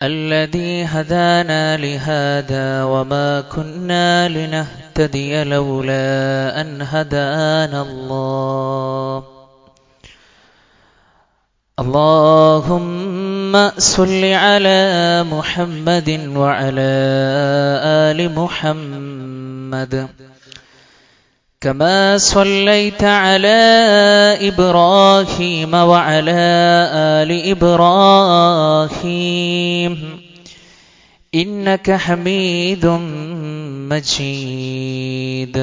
الذي هدانا لهذا وما كنا لنهتدي لولا أن هدانا الله. اللهم صل على محمد وعلى آل محمد كما صليت على إبراهيم وعلى آل إبراهيم إنك حميد مجيد.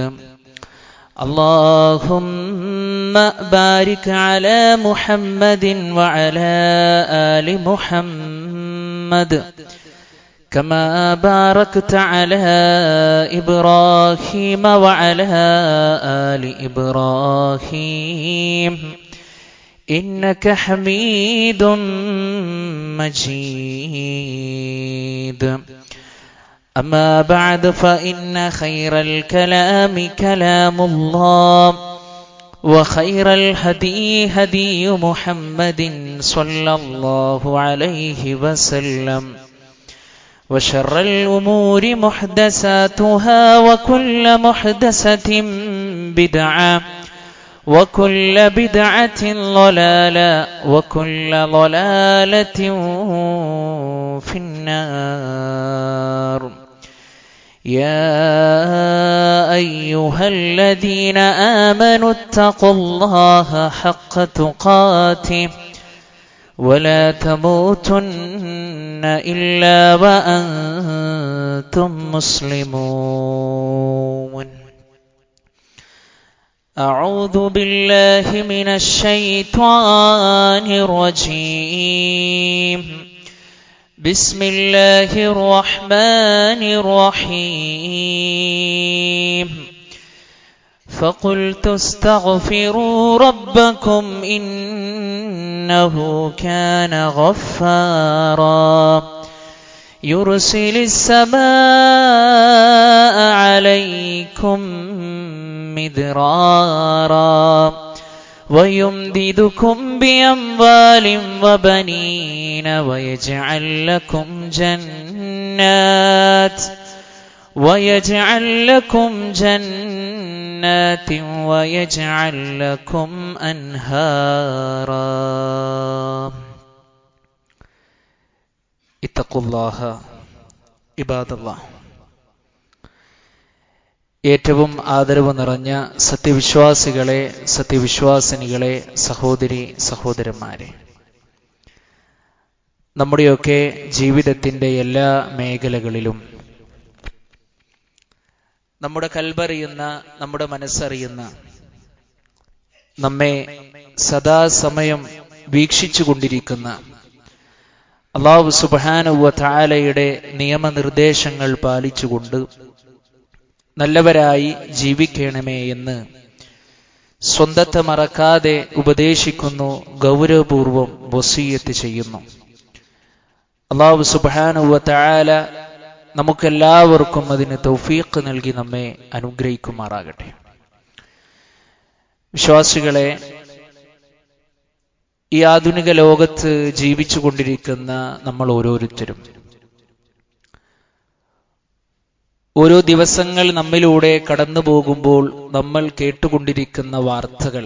اللهم بارك على محمد وعلى آل محمد كما باركت على إبراهيم وعلى آل إبراهيم إنك حميد مجيد. أما بعد فإن خير الكلام كلام الله وخير الهدي هدي محمد صلى الله عليه وسلم وشر الأمور محدثاتها وكل محدثة بدعة وكل بدعة ضلالة وكل ضلالة في النار. يا أيها الذين آمنوا اتقوا الله حق تقاته ولا تموتن إلا وأنتم مسلمون. أعوذ بالله من الشيطان الرجيم. بسم الله الرحمن الرحيم. فقلت استغفروا ربكم إنه كان غفارا يرسل السماء عليكم مدرارا ويمددكم بأموال وبنين ويجعل لكم جنات ويجعل لكم أنهارا. اتقوا الله عباد الله. ഏറ്റവും ആദരവ് നിറഞ്ഞ സത്യവിശ്വാസികളെ, സത്യവിശ്വാസിനികളെ, സഹോദരി സഹോദരന്മാരെ, നമ്മുടെയൊക്കെ ജീവിതത്തിൻ്റെ എല്ലാ മേഖലകളിലും നമ്മുടെ കൽബറിയുന്ന, നമ്മുടെ മനസ്സറിയുന്ന, നമ്മെ സദാസമയം വീക്ഷിച്ചു കൊണ്ടിരിക്കുന്ന അല്ലാഹു സുബ്ഹാനഹു വ തആലയുടെ നിയമനിർദ്ദേശങ്ങൾ പാലിച്ചുകൊണ്ട് നല്ലവരായി ജീവിക്കണമേ എന്ന് സ്വന്തത്തെ മറക്കാതെ ഉപദേശിക്കുന്നു, ഗൗരവപൂർവം വസിയ്യത്ത് ചെയ്യുന്നു. അല്ലാഹു സുബ്ഹാനഹു വ തആല നമുക്കെല്ലാവർക്കും അതിന് തൗഫീഖ് നൽകി നമ്മെ അനുഗ്രഹിക്കുമാറാകട്ടെ. വിശ്വാസികളെ, ഈ ആധുനിക ലോകത്ത് ജീവിച്ചു കൊണ്ടിരിക്കുന്ന നമ്മൾ ഓരോരുത്തരും ഓരോ ദിവസങ്ങൾ നമ്മിലൂടെ കടന്നു പോകുമ്പോൾ നമ്മൾ കേട്ടുകൊണ്ടിരിക്കുന്ന വാർത്തകൾ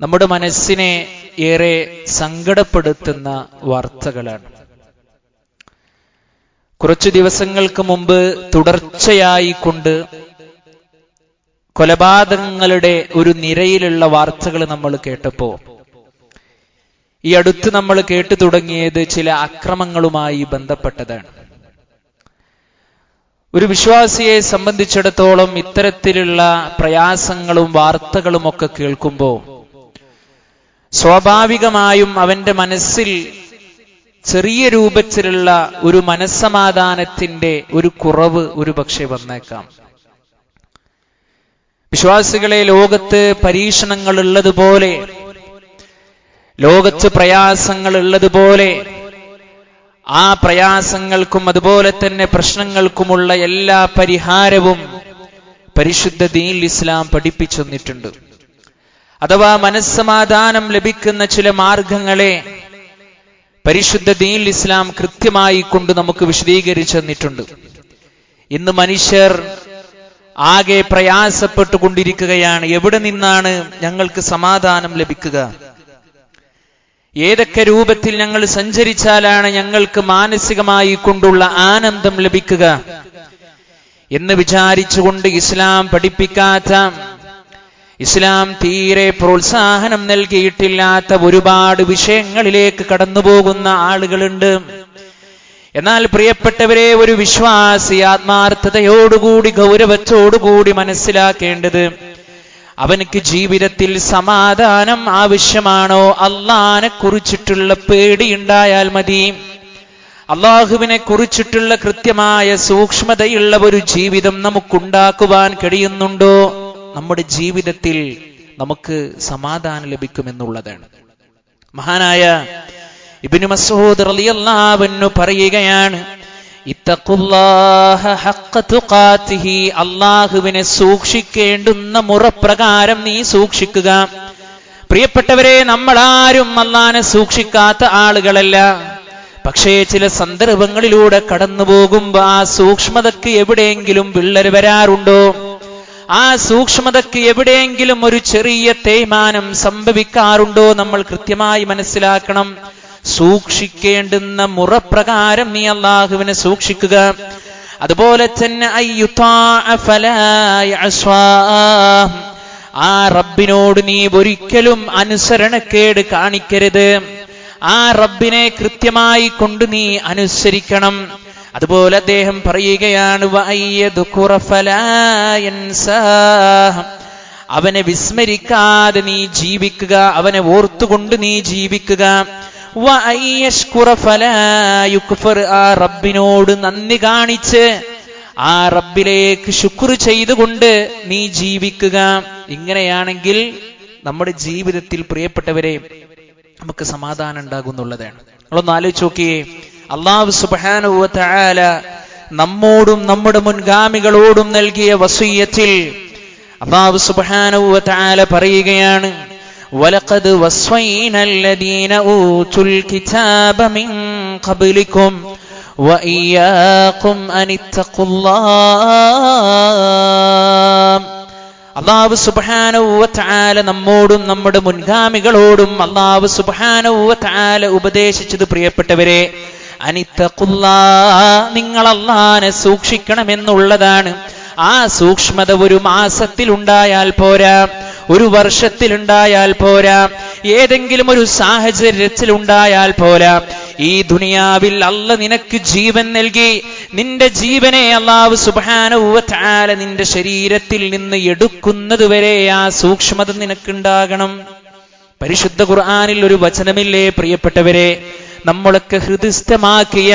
നമ്മുടെ മനസ്സിനെ ഏറെ സങ്കടപ്പെടുത്തുന്ന വാർത്തകളാണ്. കുറച്ചു ദിവസങ്ങൾക്ക് മുമ്പ് തുടർച്ചയായിക്കൊണ്ട് കൊലപാതകങ്ങളുടെ ഒരു നിരയിലുള്ള വാർത്തകൾ നമ്മൾ കേട്ടപ്പോ ഈ അടുത്ത് നമ്മൾ കേട്ടു തുടങ്ങിയത് ചില അക്രമങ്ങളുമായി ബന്ധപ്പെട്ടതാണ്. ഒരു വിശ്വാസിയെ സംബന്ധിച്ചിടത്തോളം ഇത്തരത്തിലുള്ള പ്രയാസങ്ങളും വാർത്തകളും ഒക്കെ കേൾക്കുമ്പോൾ സ്വാഭാവികമായും അവന്റെ മനസ്സിൽ ചെറിയ രൂപത്തിലുള്ള ഒരു മനസ്സമാധാനത്തിന്റെ ഒരു കുറവ് ഒരുപക്ഷെ വന്നേക്കാം. വിശ്വാസികളെ, ലോകത്ത് പരീക്ഷണങ്ങൾ ഉള്ളതുപോലെ, ലോകത്ത് പ്രയാസങ്ങൾ ഉള്ളതുപോലെ, ആ പ്രയാസങ്ങൾക്കും അതുപോലെ തന്നെ പ്രശ്നങ്ങൾക്കുമുള്ള എല്ലാ പരിഹാരവും പരിശുദ്ധ ദീൻ ഇസ്ലാം പഠിപ്പിച്ചു തന്നിട്ടുണ്ട്. അഥവാ മനസ്സമാധാനം ലഭിക്കുന്ന ചില മാർഗങ്ങളെ പരിശുദ്ധ ദീനുൽ ഇസ്ലാം കൃത്യമായി കൊണ്ട് നമുക്ക് വിശദീകരിച്ചു തന്നിട്ടുണ്ട്. ഇന്ന് മനുഷ്യർ ആകെ പ്രയാസപ്പെട്ടുകൊണ്ടിരിക്കുകയാണ്. എവിടെ നിന്നാണ് ഞങ്ങൾക്ക് സമാധാനം ലഭിക്കുക? ഏതൊക്കെ രൂപത്തിൽ ഞങ്ങൾ സഞ്ചരിച്ചാലാണ് ഞങ്ങൾക്ക് മാനസികമായി കൊണ്ടുള്ള ആനന്ദം ലഭിക്കുക എന്ന് വിചാരിച്ചുകൊണ്ട് ഇസ്ലാം പഠിപ്പിക്കാത്ത, ഇസ്ലാം തീരെ പ്രോത്സാഹനം നൽകിയിട്ടില്ലാത്ത ഒരുപാട് വിഷയങ്ങളിലേക്ക് കടന്നുപോകുന്ന ആളുകളുണ്ട്. എന്നാൽ പ്രിയപ്പെട്ടവരെ, ഒരു വിശ്വാസി ആത്മാർത്ഥതയോടുകൂടി ഗൗരവത്തോടുകൂടി മനസ്സിലാക്കേണ്ടത്, അവനക്ക് ജീവിതത്തിൽ സമാധാനം ആവശ്യമാണോ? അള്ളാഹിനെ കുറിച്ചിട്ടുള്ള പേടിയുണ്ടായാൽ മതി. അള്ളാഹുവിനെ കുറിച്ചിട്ടുള്ള കൃത്യമായ സൂക്ഷ്മതയുള്ള ഒരു ജീവിതം നമുക്കുണ്ടാക്കുവാൻ കഴിയുന്നുണ്ടോ? നമ്മുടെ ജീവിതത്തിൽ നമുക്ക് സമാധാനം ലഭിക്കുമെന്നുള്ളതാണ്. മഹാനായ ഇബ്നു മസ്ഊദ് റളിയല്ലാഹു അൻഹു പറയുകയാണ്, ഇത്തഖുല്ലാഹ ഹഖ്ഖ തുഖാതിഹി, അല്ലാഹുവിനെ സൂക്ഷിക്കേണ്ടുന്ന മുറപ്രകാരം നീ സൂക്ഷിക്കുക. പ്രിയപ്പെട്ടവരെ, നമ്മളാരും അല്ലാഹുവിനെ സൂക്ഷിക്കാത്ത ആളുകളല്ല. പക്ഷേ ചില സന്ദർഭങ്ങളിലൂടെ കടന്നു പോകുമ്പോ ആ സൂക്ഷ്മതയ്ക്ക് എവിടെയെങ്കിലും വിള്ളൽ വരാറുണ്ടോ? ആ സൂക്ഷ്മതയ്ക്ക് എവിടെയെങ്കിലും ഒരു ചെറിയ തേയ്മാനം സംഭവിക്കാറുണ്ടോ? നമ്മൾ കൃത്യമായി മനസ്സിലാക്കണം. സൂക്ഷിക്കേണ്ടുന്ന മുറപ്രകാരം നീ അല്ലാഹുവിനെ സൂക്ഷിക്കുക. അതുപോലെ തന്നെ ആ റബ്ബിനോട് നീ ഒരിക്കലും അനുസരണക്കേട് കാണിക്കരുത്. ആ റബ്ബിനെ കൃത്യമായി കൊണ്ട് നീ അനുസരിക്കണം. അതുപോലെ അദ്ദേഹം പറയുകയാണ്, അവനെ വിസ്മരിക്കാതെ നീ ജീവിക്കുക, അവനെ ഓർത്തുകൊണ്ട് നീ ജീവിക്കുക. ആ റബ്ബിനോട് നന്ദി കാണിച്ച് ആ റബ്ബിലേക്ക് ശുക്ർ ചെയ്തുകൊണ്ട് നീ ജീവിക്കുക. ഇങ്ങനെയാണെങ്കിൽ നമ്മുടെ ജീവിതത്തിൽ പ്രിയപ്പെട്ടവരെ നമുക്ക് സമാധാനം ഉണ്ടാകുന്നുള്ളതാണ്. നമ്മളൊന്ന് ആലോചിച്ച് നോക്കിയേ, അല്ലാഹു സുബ്ഹാനഹു വ തആല നമ്മോടും നമ്മുടെ മുൻഗാമികളോടും നൽകിയ വസിയ്യത്തിൽ അല്ലാഹു സുബ്ഹാനഹു വ തആല പറയുകയാണ്, വലഖദ് വസ്വൈനൽ ലദീന ഊതുൽ കിതാബ മിൻ ഖബ്ലികും വഇയ്യാകും അനിത്തഖുല്ലാഹ്. അല്ലാഹു സുബ്ഹാനഹു വ തആല നമ്മോടും നമ്മുടെ മുൻഗാമികളോടും അല്ലാഹു സുബ്ഹാനഹു വ തആല ഉപദേശിച്ചത് പ്രിയപ്പെട്ടവരെ, അനിത്തഖുല്ലാഹ്, നിങ്ങൾ അല്ലാഹുവിനെ സൂക്ഷിക്കണമെന്നുള്ളതാണ്. ആ സൂക്ഷ്മത ഒരു മാസത്തിലുണ്ടായാൽ പോരാ, ഒരു വർഷത്തിലുണ്ടായാൽ പോരാ, ഏതെങ്കിലും ഒരു സാഹചര്യത്തിലുണ്ടായാൽ പോരാ. ഈ ദുനിയാവിൽ അല്ലാഹ് നിനക്ക് ജീവൻ നൽകി. നിന്റെ ജീവനെ അല്ലാഹു സുബ്ഹാനഹു വ തആല നിന്റെ ശരീരത്തിൽ നിന്ന് എടുക്കുന്നതുവരെ ആ സൂക്ഷ്മത നിനക്കുണ്ടാകണം. പരിശുദ്ധ ഖുർആനിൽ ഒരു വചനമില്ലേ പ്രിയപ്പെട്ടവരെ, നമ്മളൊക്കെ ഹൃദയസ്ഥമാക്കിയ,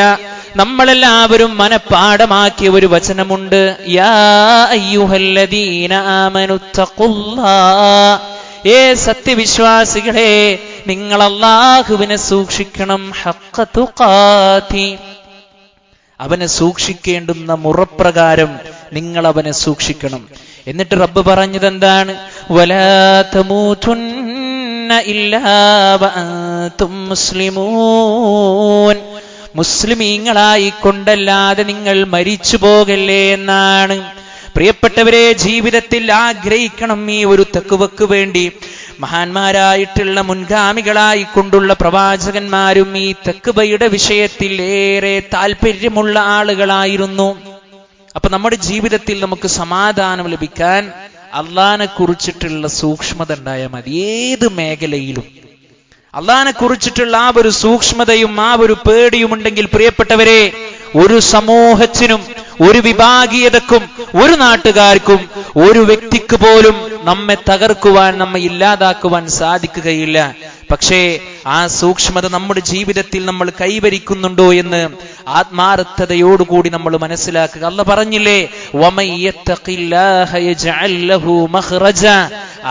നമ്മളെല്ലാവരും മനഃപ്പാഠമാക്കിയ ഒരു വചനമുണ്ട്. യാ അയ്യുഹല്ലദീന ആമനുത്തഖുല്ലാഹ്, ഏ സത്യവിശ്വാസികളെ, നിങ്ങൾ അല്ലാഹുവിനെ സൂക്ഷിക്കണം. ഹഖ്ഖ തുഖാതി, അവനെ സൂക്ഷിക്കേണ്ടുന്ന മുറപ്രകാരം നിങ്ങൾ അവനെ സൂക്ഷിക്കണം. എന്നിട്ട് റബ്ബ് പറഞ്ഞത് എന്താണ്? വലാ തമൂതുന്ന ഇല്ലാ വഅൻതും മുസ്ലിമൂൻ, മുസ്ലിമീങ്ങളായി കൊണ്ടല്ലാതെ നിങ്ങൾ മരിച്ചു പോകല്ലേ എന്നാണ്. പ്രിയപ്പെട്ടവരെ, ജീവിതത്തിൽ ആഗ്രഹിക്കണം ഈ ഒരു തഖ്വക്ക് വേണ്ടി. മഹാന്മാരായിട്ടുള്ള മുൻഗാമികളായി കൊണ്ടുള്ള പ്രവാചകന്മാരും ഈ തഖ്വയുടെ വിഷയത്തിൽ ഏറെ താല്പര്യമുള്ള ആളുകളായിരുന്നു. അപ്പൊ നമ്മുടെ ജീവിതത്തിൽ നമുക്ക് സമാധാനം ലഭിക്കാൻ അള്ളാഹിനെ കുറിച്ചിട്ടുള്ള സൂക്ഷ്മത ഉണ്ടായാൽ മതി. ഏത് മേഖലയിലും അള്ളാഹിനെ കുറിച്ചിട്ടുള്ള ആ ഒരു സൂക്ഷ്മതയും ആ ഒരു പേടിയും ഉണ്ടെങ്കിൽ പ്രിയപ്പെട്ടവരെ, ഒരു സമൂഹത്തിനും ഒരു വിഭാഗീയതക്കും ഒരു നാട്ടുകാർക്കും ഒരു വ്യക്തിക്ക് പോലും നമ്മെ തകർക്കുവാൻ, നമ്മെ ഇല്ലാതാക്കുവാൻ സാധിക്കുകയില്ല. പക്ഷേ ആ സൂക്ഷ്മത നമ്മുടെ ജീവിതത്തിൽ നമ്മൾ കൈവരിക്കുന്നുണ്ടോ എന്ന് ആത്മാർത്ഥതയോടുകൂടി നമ്മൾ മനസ്സിലാക്കുക. അല്ലാഹ് പറഞ്ഞില്ലേ, വമയ്യത്തഖില്ലാഹ യജ്അൽ ലഹു മഖ്റജ,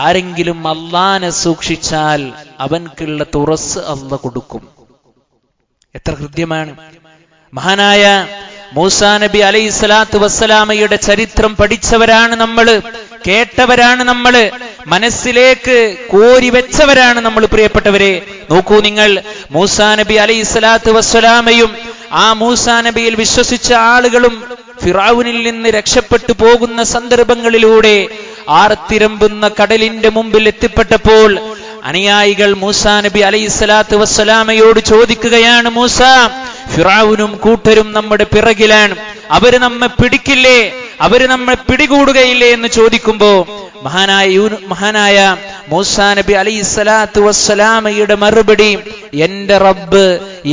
ആരെങ്കിലും അല്ലാഹനെ സൂക്ഷിച്ചാൽ അവൻക്കുള്ള തുറസ് അല്ലാഹ് കൊടുക്കും. എത്ര ഹൃദ്യമാണ്. മഹാനായ മൂസാ നബി അലൈഹി സ്വലാത്തു വസ്സലാമയുടെ ചരിത്രം പഠിച്ചവരാണ് നമ്മള്, കേട്ടവരാണ് നമ്മള്. മനസ്സിലേക്ക് കോരി വെച്ചവരാണ് നമ്മൾ പ്രിയപ്പെട്ടവരെ. നോക്കൂ നിങ്ങൾ, മൂസാ നബി അലൈഹിസ്സലാത്തു വസ്സലാമയും ആ മൂസാ നബിയിൽ വിശ്വസിച്ച ആളുകളും ഫിറഔനിൽ നിന്ന് രക്ഷപ്പെട്ടു പോകുന്ന സന്ദർഭങ്ങളിലൂടെ ആർത്തിരമ്പുന്ന കടലിന്റെ മുമ്പിൽ എത്തിപ്പെട്ടപ്പോൾ അനുയായികൾ മൂസാ നബി അലൈഹിസ്സലാത്തു വസ്സലാമയോട് ചോദിക്കുകയാണ്, മൂസ, ഫിറഔനും കൂട്ടരും നമ്മുടെ പിറകിലാണ്, അവര് നമ്മെ പിടിക്കില്ലേ, അവര് നമ്മെ പിടികൂടുകയില്ലേ എന്ന് ചോദിക്കുമ്പോ മഹാനായ മൂസാ നബി അലൈഹിസ്സലാത്തു വസ്സലാമയുടെ മറുപടി, എന്റെ റബ്ബ്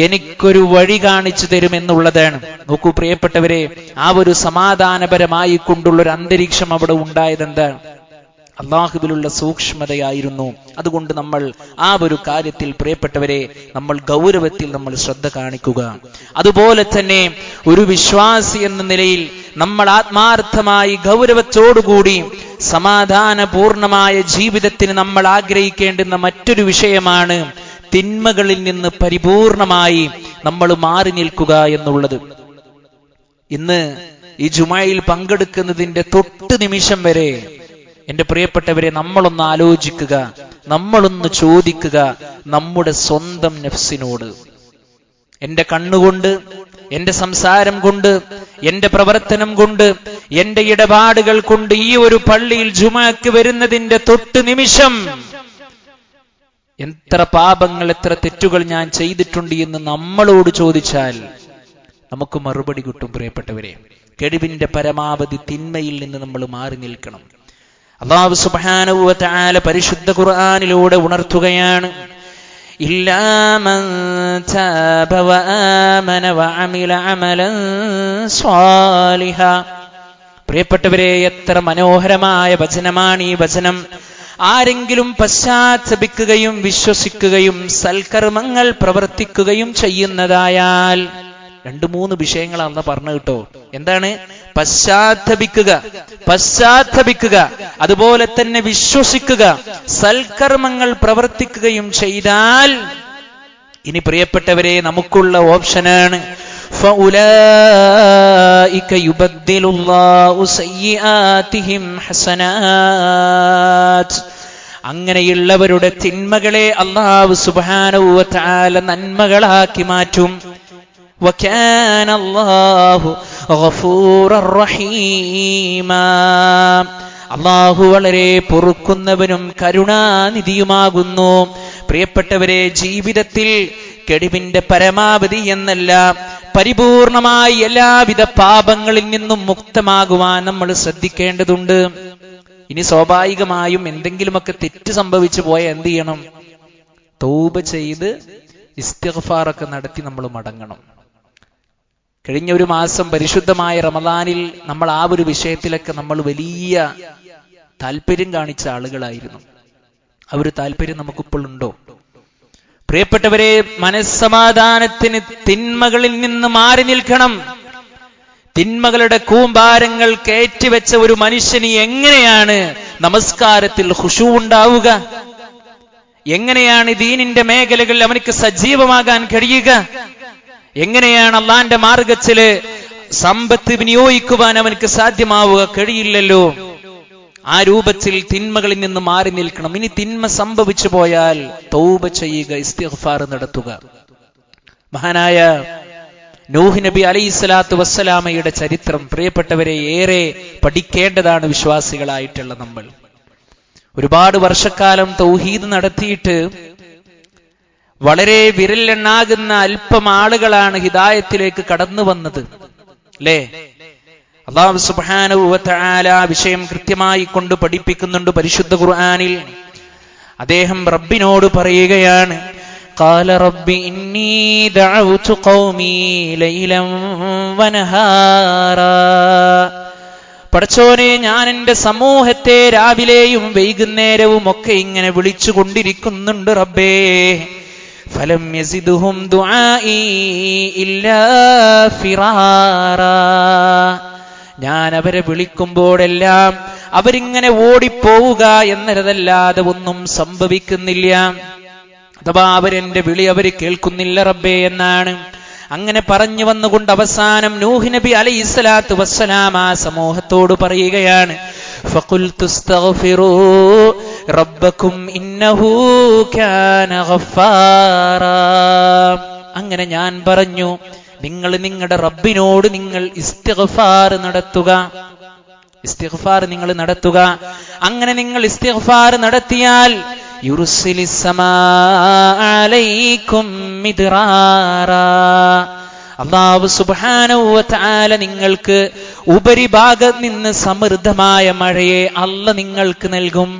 എനിക്കൊരു വഴി കാണിച്ചു തരുമെന്നുള്ളതാണ്. നോക്കൂ പ്രിയപ്പെട്ടവരെ, ആ ഒരു സമാധാനപരമായി കൊണ്ടുള്ളൊരു അന്തരീക്ഷം അവിടെ ഉണ്ടായതെന്താണ്? അള്ളാഹുവിലുള്ള സൂക്ഷ്മതയായിരുന്നു. അതുകൊണ്ട് നമ്മൾ ആ ഒരു കാര്യത്തിൽ പ്രിയപ്പെട്ടവരെ നമ്മൾ ഗൗരവത്തിൽ നമ്മൾ ശ്രദ്ധ കാണിക്കുക. അതുപോലെ തന്നെ ഒരു വിശ്വാസി എന്ന നിലയിൽ നമ്മൾ ആത്മാർത്ഥമായി ഗൗരവത്തോടുകൂടി സമാധാനപൂർണമായ ജീവിതത്തിന് നമ്മൾ ആഗ്രഹിക്കേണ്ടുന്ന മറ്റൊരു വിഷയമാണ് തിന്മകളിൽ നിന്ന് പരിപൂർണമായി നമ്മൾ മാറി നിൽക്കുക എന്നുള്ളത്. ഇന്ന് ഈ ജുമയിൽ പങ്കെടുക്കുന്നതിന്റെ തൊട്ട് നിമിഷം വരെ എന്റെ പ്രിയപ്പെട്ടവരെ നമ്മളൊന്ന് ആലോചിക്കുക, നമ്മളൊന്ന് ചോദിക്കുക നമ്മുടെ സ്വന്തം നഫ്സിനോട്. എന്റെ കണ്ണുകൊണ്ട്, എന്റെ സംസാരം കൊണ്ട്, എന്റെ പ്രവർത്തനം കൊണ്ട്, എന്റെ ഇടപാടുകൾ കൊണ്ട് ഈ ഒരു പള്ളിയിൽ ജുമഅക്ക് വരുന്നതിന്റെ തൊട്ട് നിമിഷം എത്ര പാപങ്ങൾ, എത്ര തെറ്റുകൾ ഞാൻ ചെയ്തിട്ടുണ്ട് എന്ന് നമ്മളോട് ചോദിച്ചാൽ നമുക്ക് മറുപടി കിട്ടും. പ്രിയപ്പെട്ടവരെ, കഴിവിന്റെ പരമാവധി തിന്മയിൽ നിന്ന് നമ്മൾ മാറി നിൽക്കണം. അല്ലാഹു സുബ്ഹാനഹു വ തആല പരിശുദ്ധ ഖുർആനിലൂടെ ഉണർത്തുകയാണ്, ഇല്ലാ മൻ താബ വ ആമന വ അമില അമലൻ സ്വാലിഹാ. പ്രിയപ്പെട്ടവരെ, എത്ര മനോഹരമായ വചനമാണ് ഈ വചനം. ആരെങ്കിലും പശ്ചാത്തപിക്കുകയും വിശ്വസിക്കുകയും സൽക്കർമ്മങ്ങൾ പ്രവർത്തിക്കുകയും ചെയ്യുന്നതായാൽ, 2-3 വിഷയങ്ങൾ അല്ല പറഞ്ഞു കേട്ടോ. എന്താണ്? പശ്ചാത്തപിക്കുക, അതുപോലെ തന്നെ വിശ്വസിക്കുക, സൽക്കർമ്മങ്ങൾ പ്രവർത്തിക്കുകയും ചെയ്താൽ, ഇനി പ്രിയപ്പെട്ടവരെ നമുക്കുള്ള ഓപ്ഷനാണ് ഫഉലൈക യുബദ്ദിലുല്ലാഹു സയ്യിആതിഹിം ഹസനാത്ത്. അങ്ങനെയുള്ളവരുടെ തിന്മകളെ അല്ലാഹു സുബ്ഹാനഹു വ തആല നന്മകളാക്കി മാറ്റും. വകാന അല്ലാഹു ഗഫൂറർ റഹീമാ. അല്ലാഹു വളരെ പൊറുക്കുന്നവനും കരുണാനിധിയുമാകുന്നു. പ്രിയപ്പെട്ടവരെ, ജീവിതത്തിൽ കഴിവിന്റെ പരമാവധി എന്നല്ല, പരിപൂർണമായി എല്ലാവിധ പാപങ്ങളിൽ നിന്നും മുക്തമാകുവാൻ നമ്മൾ ശ്രദ്ധിക്കേണ്ടതുണ്ട്. ഇനി സ്വാഭാവികമായും എന്തെങ്കിലുമൊക്കെ തെറ്റ് സംഭവിച്ചു പോയാൽ എന്ത് ചെയ്യണം? തൗബ ചെയ്ത് ഇസ്തിഗ്ഫാറൊക്കെ നടത്തി നമ്മൾ മടങ്ങണം. കഴിഞ്ഞ ഒരു മാസം പരിശുദ്ധമായ റമദാനിൽ നമ്മൾ ആ ഒരു വിഷയത്തിലൊക്കെ നമ്മൾ വലിയ താല്പര്യം കാണിച്ച ആളുകളായിരുന്നു. ആ ഒരു താല്പര്യം നമുക്കിപ്പോഴുണ്ടോ? പ്രിയപ്പെട്ടവരെ, മനസ്സമാധാനത്തിന് തിന്മകളിൽ നിന്ന് മാറി നിൽക്കണം. തിന്മകളുടെ കൂമ്പാരങ്ങൾ കയറ്റിവെച്ച ഒരു മനുഷ്യന് എങ്ങനെയാണ് നമസ്കാരത്തിൽ ഖുശൂ ഉണ്ടാവുക? എങ്ങനെയാണ് ദീനിന്റെ മേഖലകളിൽ അവനക്ക് സജീവമാകാൻ കഴിയുക? എങ്ങനെയാണ് അള്ളാന്റെ മാർഗത്തില് സമ്പത്ത് വിനിയോഗിക്കുവാൻ അവനക്ക് സാധ്യമാവുക? കഴിയില്ലല്ലോ. ആ രൂപത്തിൽ തിന്മകളിൽ നിന്ന് മാറി നിൽക്കണം. ഇനി തിന്മ സംഭവിച്ചു പോയാൽ തൗബ ചെയ്യുക, ഇസ്തിഗ്ഫാർ നടത്തുക. മഹാനായ നൂഹ് നബി അലൈഹിസ്സലാത്തു വസ്സലാമയുടെ ചരിത്രം പ്രിയപ്പെട്ടവരെ ഏറെ പഠിക്കേണ്ടതാണ് വിശ്വാസികളായിട്ടുള്ള നമ്മൾ. ഒരുപാട് വർഷക്കാലം തൗഹീദ് നടത്തിയിട്ട് വളരെ വിരലെണ്ണാകുന്ന അല്പം ആളുകളാണ് ഹിദായത്തിലേക്ക് കടന്നു വന്നത്, അല്ലേ? അല്ലാഹു സുബ്ഹാനഹു വ തആല വിഷയം കൃത്യമായി കൊണ്ട് പഠിപ്പിക്കുന്നുണ്ട് പരിശുദ്ധ ഖുർആനിൽ. അദ്ദേഹം റബ്ബിനോട് പറയുകയാണ്, ഖാല റബ്ബി ഇന്നി ദഅവ്തു ഖൗമി ലൈലൻ വനഹാറാ. പടച്ചോനെ, ഞാൻ എന്റെ സമൂഹത്തെ രാവിലെയും വൈകുന്നേരവും ഒക്കെ ഇങ്ങനെ വിളിച്ചുകൊണ്ടിരിക്കുന്നുണ്ട് റബ്ബേ. ഫലം യസിദുഹും ദുആഇ ഇല്ലാ ഫിറാറാ. ഞാൻ അവരെ വിളിക്കുമ്പോഴെല്ലാം അവരിങ്ങനെ ഓടിപ്പോവുക എന്നതല്ലാതെ ഒന്നും സംഭവിക്കുന്നില്ല. അഥവാ അവരെന്റെ വിളി അവർ കേൾക്കുന്നില്ല റബ്ബേ എന്നാണ്. അങ്ങനെ പറഞ്ഞു വന്നുകൊണ്ട് അവസാനം നൂഹ് നബി അലൈഹിസ്സലാത്തു വസ്സലാം ആ സമൂഹത്തോട് പറയുകയാണ്, ഫഖുൽതു ഇസ്തഗ്ഫിറൂ റബ്ബക്കും ഇന്നഹു കാന ഗഫാറാ. അങ്ങനെ ഞാൻ പറഞ്ഞു, നിങ്ങൾ നിങ്ങളുടെ റബ്ബിനോട് നിങ്ങൾ ഇസ്തിഗ്ഫാർ നടത്തുക. ഇസ്തിഗ്ഫാർ നിങ്ങൾ നടത്തുക. അങ്ങനെ നിങ്ങൾ ഇസ്തിഗ്ഫാർ നടത്തിയാൽ യുർസിലിസ് സമാഅ അലൈക്കും മിദ്റാറാ, അല്ലാഹു സുബ്ഹാനഹു വ തആല നിങ്ങൾക്ക് ഉപരിഭാഗത്ത് നിന്ന് സമൃദ്ധമായ മഴയെ അല്ല നിങ്ങൾക്ക് നൽകും.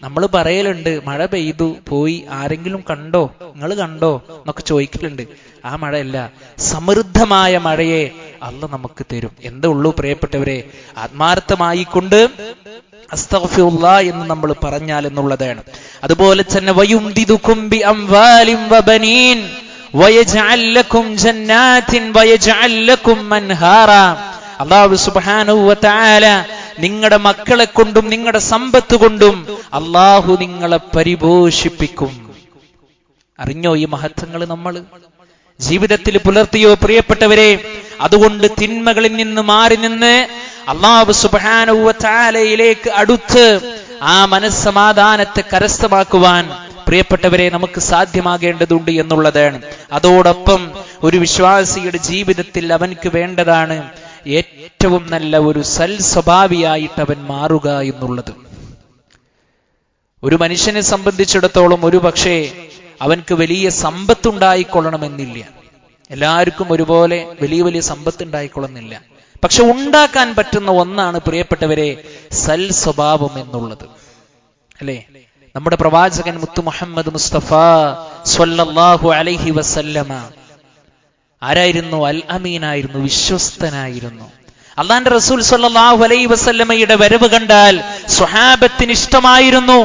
നമ്മൾ പറയലുണ്ട്, മഴ പെയ്തു പോയി, ആരെങ്കിലും കണ്ടോ, നിങ്ങൾ കണ്ടോ എന്നൊക്കെ ചോദിക്കലുണ്ട്. ആ മഴയല്ല, സമൃദ്ധമായ മഴയെ അല്ല നമുക്ക് തരും. എന്തേ ഉള്ളൂ പ്രിയപ്പെട്ടവരെ, ആത്മാർത്ഥമായിക്കൊണ്ട് അസ്തഗ്ഫിറുല്ലാഹ് എന്ന് നമ്മൾ പറഞ്ഞാൽ എന്നുള്ളതാണ്. അതുപോലെ തന്നെ വയുംദിദുകും ബി അംവാലിൻ വബനീൻ വയജ്അൽ ലക്കും ജന്നാത്തിൻ വയജ്അൽ ലക്കും അൻഹാറാ. അല്ലാഹു സുബ്ഹാനഹു വ തആല നിങ്ങളുടെ മക്കളെ കൊണ്ടും നിങ്ങളുടെ സമ്പത്ത് കൊണ്ടും അല്ലാഹു നിങ്ങളെ പരിപോഷിപ്പിക്കും. അറിഞ്ഞോ ഈ മഹത്വങ്ങൾ നമ്മൾ ജീവിതത്തിൽ പുലർത്തിയോ പ്രിയപ്പെട്ടവരെ? അതുകൊണ്ട് തിന്മകളിൽ നിന്ന് മാറി നിന്ന് അല്ലാഹു സുബ്ഹാനഹു വ തആലയിലേക്ക് അടുത്ത് ആ മനസ്സമാധാനത്തെ കരസ്ഥമാക്കുവാൻ പ്രിയപ്പെട്ടവരെ നമുക്ക് സാധ്യമാകേണ്ടതുണ്ട് എന്നുള്ളതാണ്. അതോടൊപ്പം ഒരു വിശ്വാസിയുടെ ജീവിതത്തിൽ അവൻക്ക് വേണ്ടതാണ് ഏറ്റവും നല്ല ഒരു സൽ സ്വഭാവിയായിട്ട് അവൻ മാറുക എന്നുള്ളത്. ഒരു മനുഷ്യനെ സംബന്ധിച്ചിടത്തോളം ഒരു പക്ഷേ അവൻക്ക് വലിയ സമ്പത്തുണ്ടായിക്കൊള്ളണമെന്നില്ല. എല്ലാവർക്കും ഒരുപോലെ വലിയ വലിയ സമ്പത്ത് ഉണ്ടായിക്കൊള്ളുന്നില്ല. പക്ഷെ ഉണ്ടാക്കാൻ പറ്റുന്ന ഒന്നാണ് പ്രിയപ്പെട്ടവരെ സൽ സ്വഭാവം എന്നുള്ളത്, അല്ലേ? നമ്മുടെ പ്രവാചകൻ മുത്തു മുഹമ്മദ് മുസ്തഫ സ്വല്ലല്ലാഹു അലൈഹി വസല്ലമ ആരായിരുന്നു? അൽ അമീനായിരുന്നു, വിശ്വസ്തനായിരുന്നു. അള്ളാന്റെ റസൂൽ സ്വല്ലല്ലാഹു അലൈഹി വസല്ലമയുടെ വരവ് കണ്ടാൽ സ്വഹാബത്തിന് ഇഷ്ടമായിരുന്നു,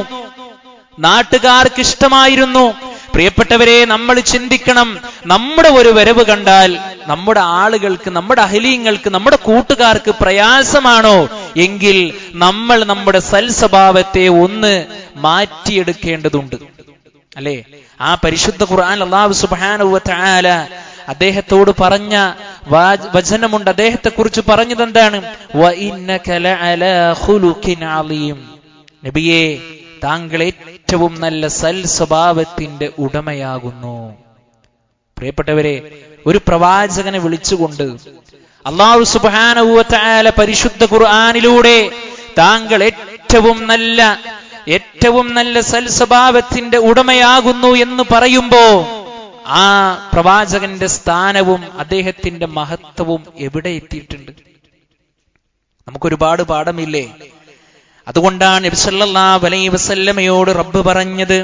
നാട്ടുകാർക്ക് ഇഷ്ടമായിരുന്നു. പ്രിയപ്പെട്ടവരെ, നമ്മൾ ചിന്തിക്കണം, നമ്മുടെ ഒരു വരവ് കണ്ടാൽ നമ്മുടെ ആളുകൾക്ക്, നമ്മുടെ അഹ്ലീങ്ങൾക്ക്, നമ്മുടെ കൂട്ടുകാർക്ക് പ്രയാസമാണോ എങ്കിൽ നമ്മൾ നമ്മുടെ സൽസ്വഭാവത്തെ ഒന്ന് മാറ്റിയെടുക്കേണ്ടതുണ്ട്, അല്ലേ? ആ പരിശുദ്ധ ഖുർആൻ അല്ലാഹു സുബ്ഹാനഹു വ തആല അദ്ദേഹത്തോട് പറഞ്ഞ വചനമുണ്ട്. അദ്ദേഹത്തെ കുറിച്ച് പറഞ്ഞത് എന്താണ്? വ ഇന്നക ലഅലാ ഖുലുഖിൻ അളീം. നബിയേ, താങ്കൾ ഏറ്റവും നല്ല സൽ സ്വഭാവത്തിന്റെ ഉടമയാകുന്നു. പ്രിയപ്പെട്ടവരെ, ഒരു പ്രവാചകനെ വിളിച്ചുകൊണ്ട് അല്ലാഹു സുബ്ഹാനഹു വ തആല പരിശുദ്ധ ഖുർആനിലൂടെ താങ്കൾ ഏറ്റവും നല്ല സൽ സ്വഭാവത്തിന്റെ ഉടമയാകുന്നു എന്ന് പറയുമ്പോ ആ പ്രവാചകന്റെ സ്ഥാനവും അദ്ദേഹത്തിന്റെ മഹത്വവും എവിടെ എത്തിയിട്ടുണ്ട്? നമുക്കൊരുപാട് പാഠമില്ലേ? അതുകൊണ്ടാണ് നബി സല്ലല്ലാഹു അലൈഹി വസല്ലമയോട് റബ്ബ് പറഞ്ഞത്,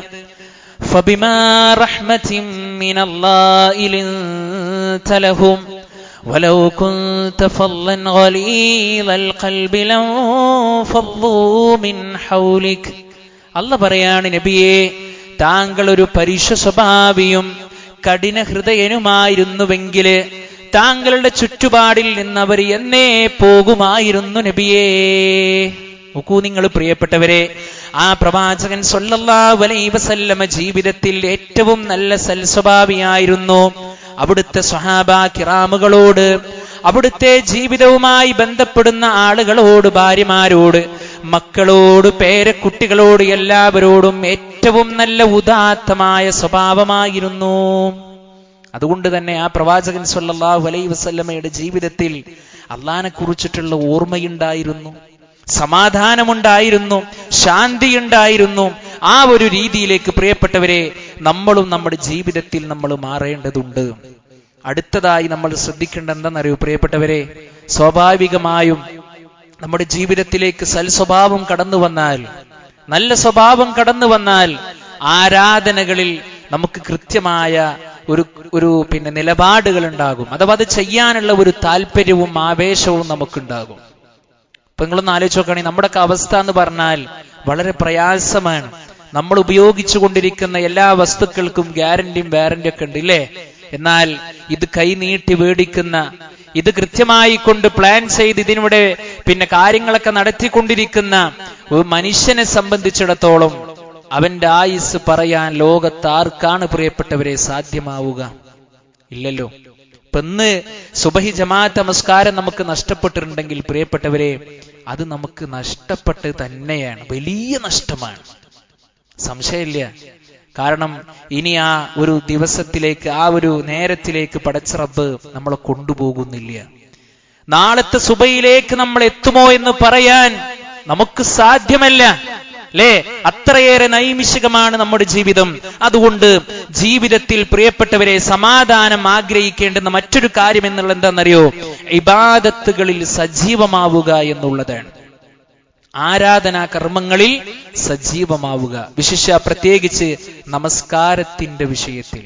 ഫബിമാ റഹ്മതിൻ മിനല്ലാഹി ലിൻത ലഹും വലൗ കുൻത ഫളൻ ഗലീലൽ ഖൽബി ലൻഫളൂ മിൻ ഹൗലിക്. അല്ലാഹ് പറയാണ്, നബിയേ, താങ്കൾ ഒരു പരുഷ സ്വഭാവിയും കഠിന ഹൃദയനുമായിരുന്നുവെങ്കിൽ താങ്കളുടെ ചുറ്റുപാടിൽ നിന്നവർ എന്നേ പോകുമായിരുന്നു നബിയേ. നോക്കൂ നിങ്ങൾ പ്രിയപ്പെട്ടവരെ, ആ പ്രവാചകൻ സ്വല്ലല്ലാഹു അലൈഹി വസല്ലമ ജീവിതത്തിൽ ഏറ്റവും നല്ല സൽസ്വഭാവിയായിരുന്നു. അവിടുത്തെ സ്വഹാബ കിറാമുകളോട്, അവിടുത്തെ ജീവിതവുമായി ബന്ധപ്പെടുന്ന ആളുകളോട്, ഭാര്യമാരോട്, മക്കളോട്, പേരക്കുട്ടികളോട്, എല്ലാവരോടും ഏറ്റവും നല്ല ഉദാത്തമായ സ്വഭാവമായിരുന്നു. അതുകൊണ്ട് തന്നെ ആ പ്രവാചകൻ സ്വല്ലല്ലാഹു അലൈഹി വസല്ലമയുടെ ജീവിതത്തിൽ അള്ളാഹിനെ കുറിച്ചിട്ടുള്ള ഓർമ്മയുണ്ടായിരുന്നു, സമാധാനമുണ്ടായിരുന്നു, ശാന്തിയുണ്ടായിരുന്നു. ആ ഒരു രീതിയിലേക്ക് പ്രിയപ്പെട്ടവരെ നമ്മളും നമ്മുടെ ജീവിതത്തിൽ നമ്മൾ മാറേണ്ടതുണ്ട്. അടുത്തതായി നമ്മൾ ശ്രദ്ധിക്കേണ്ട എന്താണെന്നറിയൂ പ്രിയപ്പെട്ടവരെ? സ്വാഭാവികമായും നമ്മുടെ ജീവിതത്തിലേക്ക് സൽസ്വഭാവം കടന്നു വന്നാൽ, നല്ല സ്വഭാവം കടന്നു വന്നാൽ ആരാധനകളിൽ നമുക്ക് കൃത്യമായ ഒരു നിലപാടുകൾ ഉണ്ടാകും. അഥവാ അത് ചെയ്യാനുള്ള ഒരു താല്പര്യവും ആവേശവും നമുക്കുണ്ടാകും. ഇപ്പൊ നിങ്ങളൊന്ന് ആലോചിച്ച് നോക്കുകയാണെങ്കിൽ നമ്മുടെയൊക്കെ അവസ്ഥ എന്ന് പറഞ്ഞാൽ വളരെ പ്രയാസമാണ്. നമ്മൾ ഉപയോഗിച്ചു കൊണ്ടിരിക്കുന്ന എല്ലാ വസ്തുക്കൾക്കും ഗ്യാരണ്ടിയും വാറന്റിയും ഒക്കെ ഉണ്ട്, ഇല്ലേ? എന്നാൽ ഇത് കൈനീട്ടി മേടിക്കുന്ന, ഇത് കൃത്യമായി കൊണ്ട് പ്ലാൻ ചെയ്ത് ഇതിനൂടെ കാര്യങ്ങളൊക്കെ നടത്തിക്കൊണ്ടിരിക്കുന്ന ഒരു മനുഷ്യനെ സംബന്ധിച്ചിടത്തോളം അവന്റെ ആയുസ് പറയാൻ ലോകത്താർക്കാണ് പ്രിയപ്പെട്ടവരെ സാധ്യമാവുക? ഇല്ലല്ലോ. ഇന്ന് സുബഹി ജമാഅത്ത് നമസ്കാരം നമുക്ക് നഷ്ടപ്പെട്ടിട്ടുണ്ടെങ്കിൽ പ്രിയപ്പെട്ടവരെ അത് നമുക്ക് നഷ്ടപ്പെട്ട് തന്നെയാണ്, വലിയ നഷ്ടമാണ്. സംശയമില്ല. കാരണം ഇനി ആ ഒരു ദിവസത്തിലേക്ക്, ആ ഒരു നേരത്തിലേക്ക് പടച്ച റബ്ബ് നമ്മളെ കൊണ്ടുപോകുന്നില്ല. നാളത്തെ സുബഹിയിലേക്ക് നമ്മൾ എത്തുമോ എന്ന് പറയാൻ നമുക്ക് സാധ്യമല്ല, അല്ലേ? അത്രയേറെ നൈമിഷികമാണ് നമ്മുടെ ജീവിതം. അതുകൊണ്ട് ജീവിതത്തിൽ പ്രിയപ്പെട്ടവരെ സമാധാനം ആഗ്രഹിക്കേണ്ടുന്ന മറ്റൊരു കാര്യം എന്നുള്ളത് എന്താണെന്നറിയോ? ഇബാദത്തുകളിൽ സജീവമാവുക എന്നുള്ളതാണ്. ആരാധനാ കർമ്മങ്ങളിൽ സജീവമാവുക. വിശേഷ പ്രത്യേകിച്ച് നമസ്കാരത്തിന്റെ വിഷയത്തിൽ.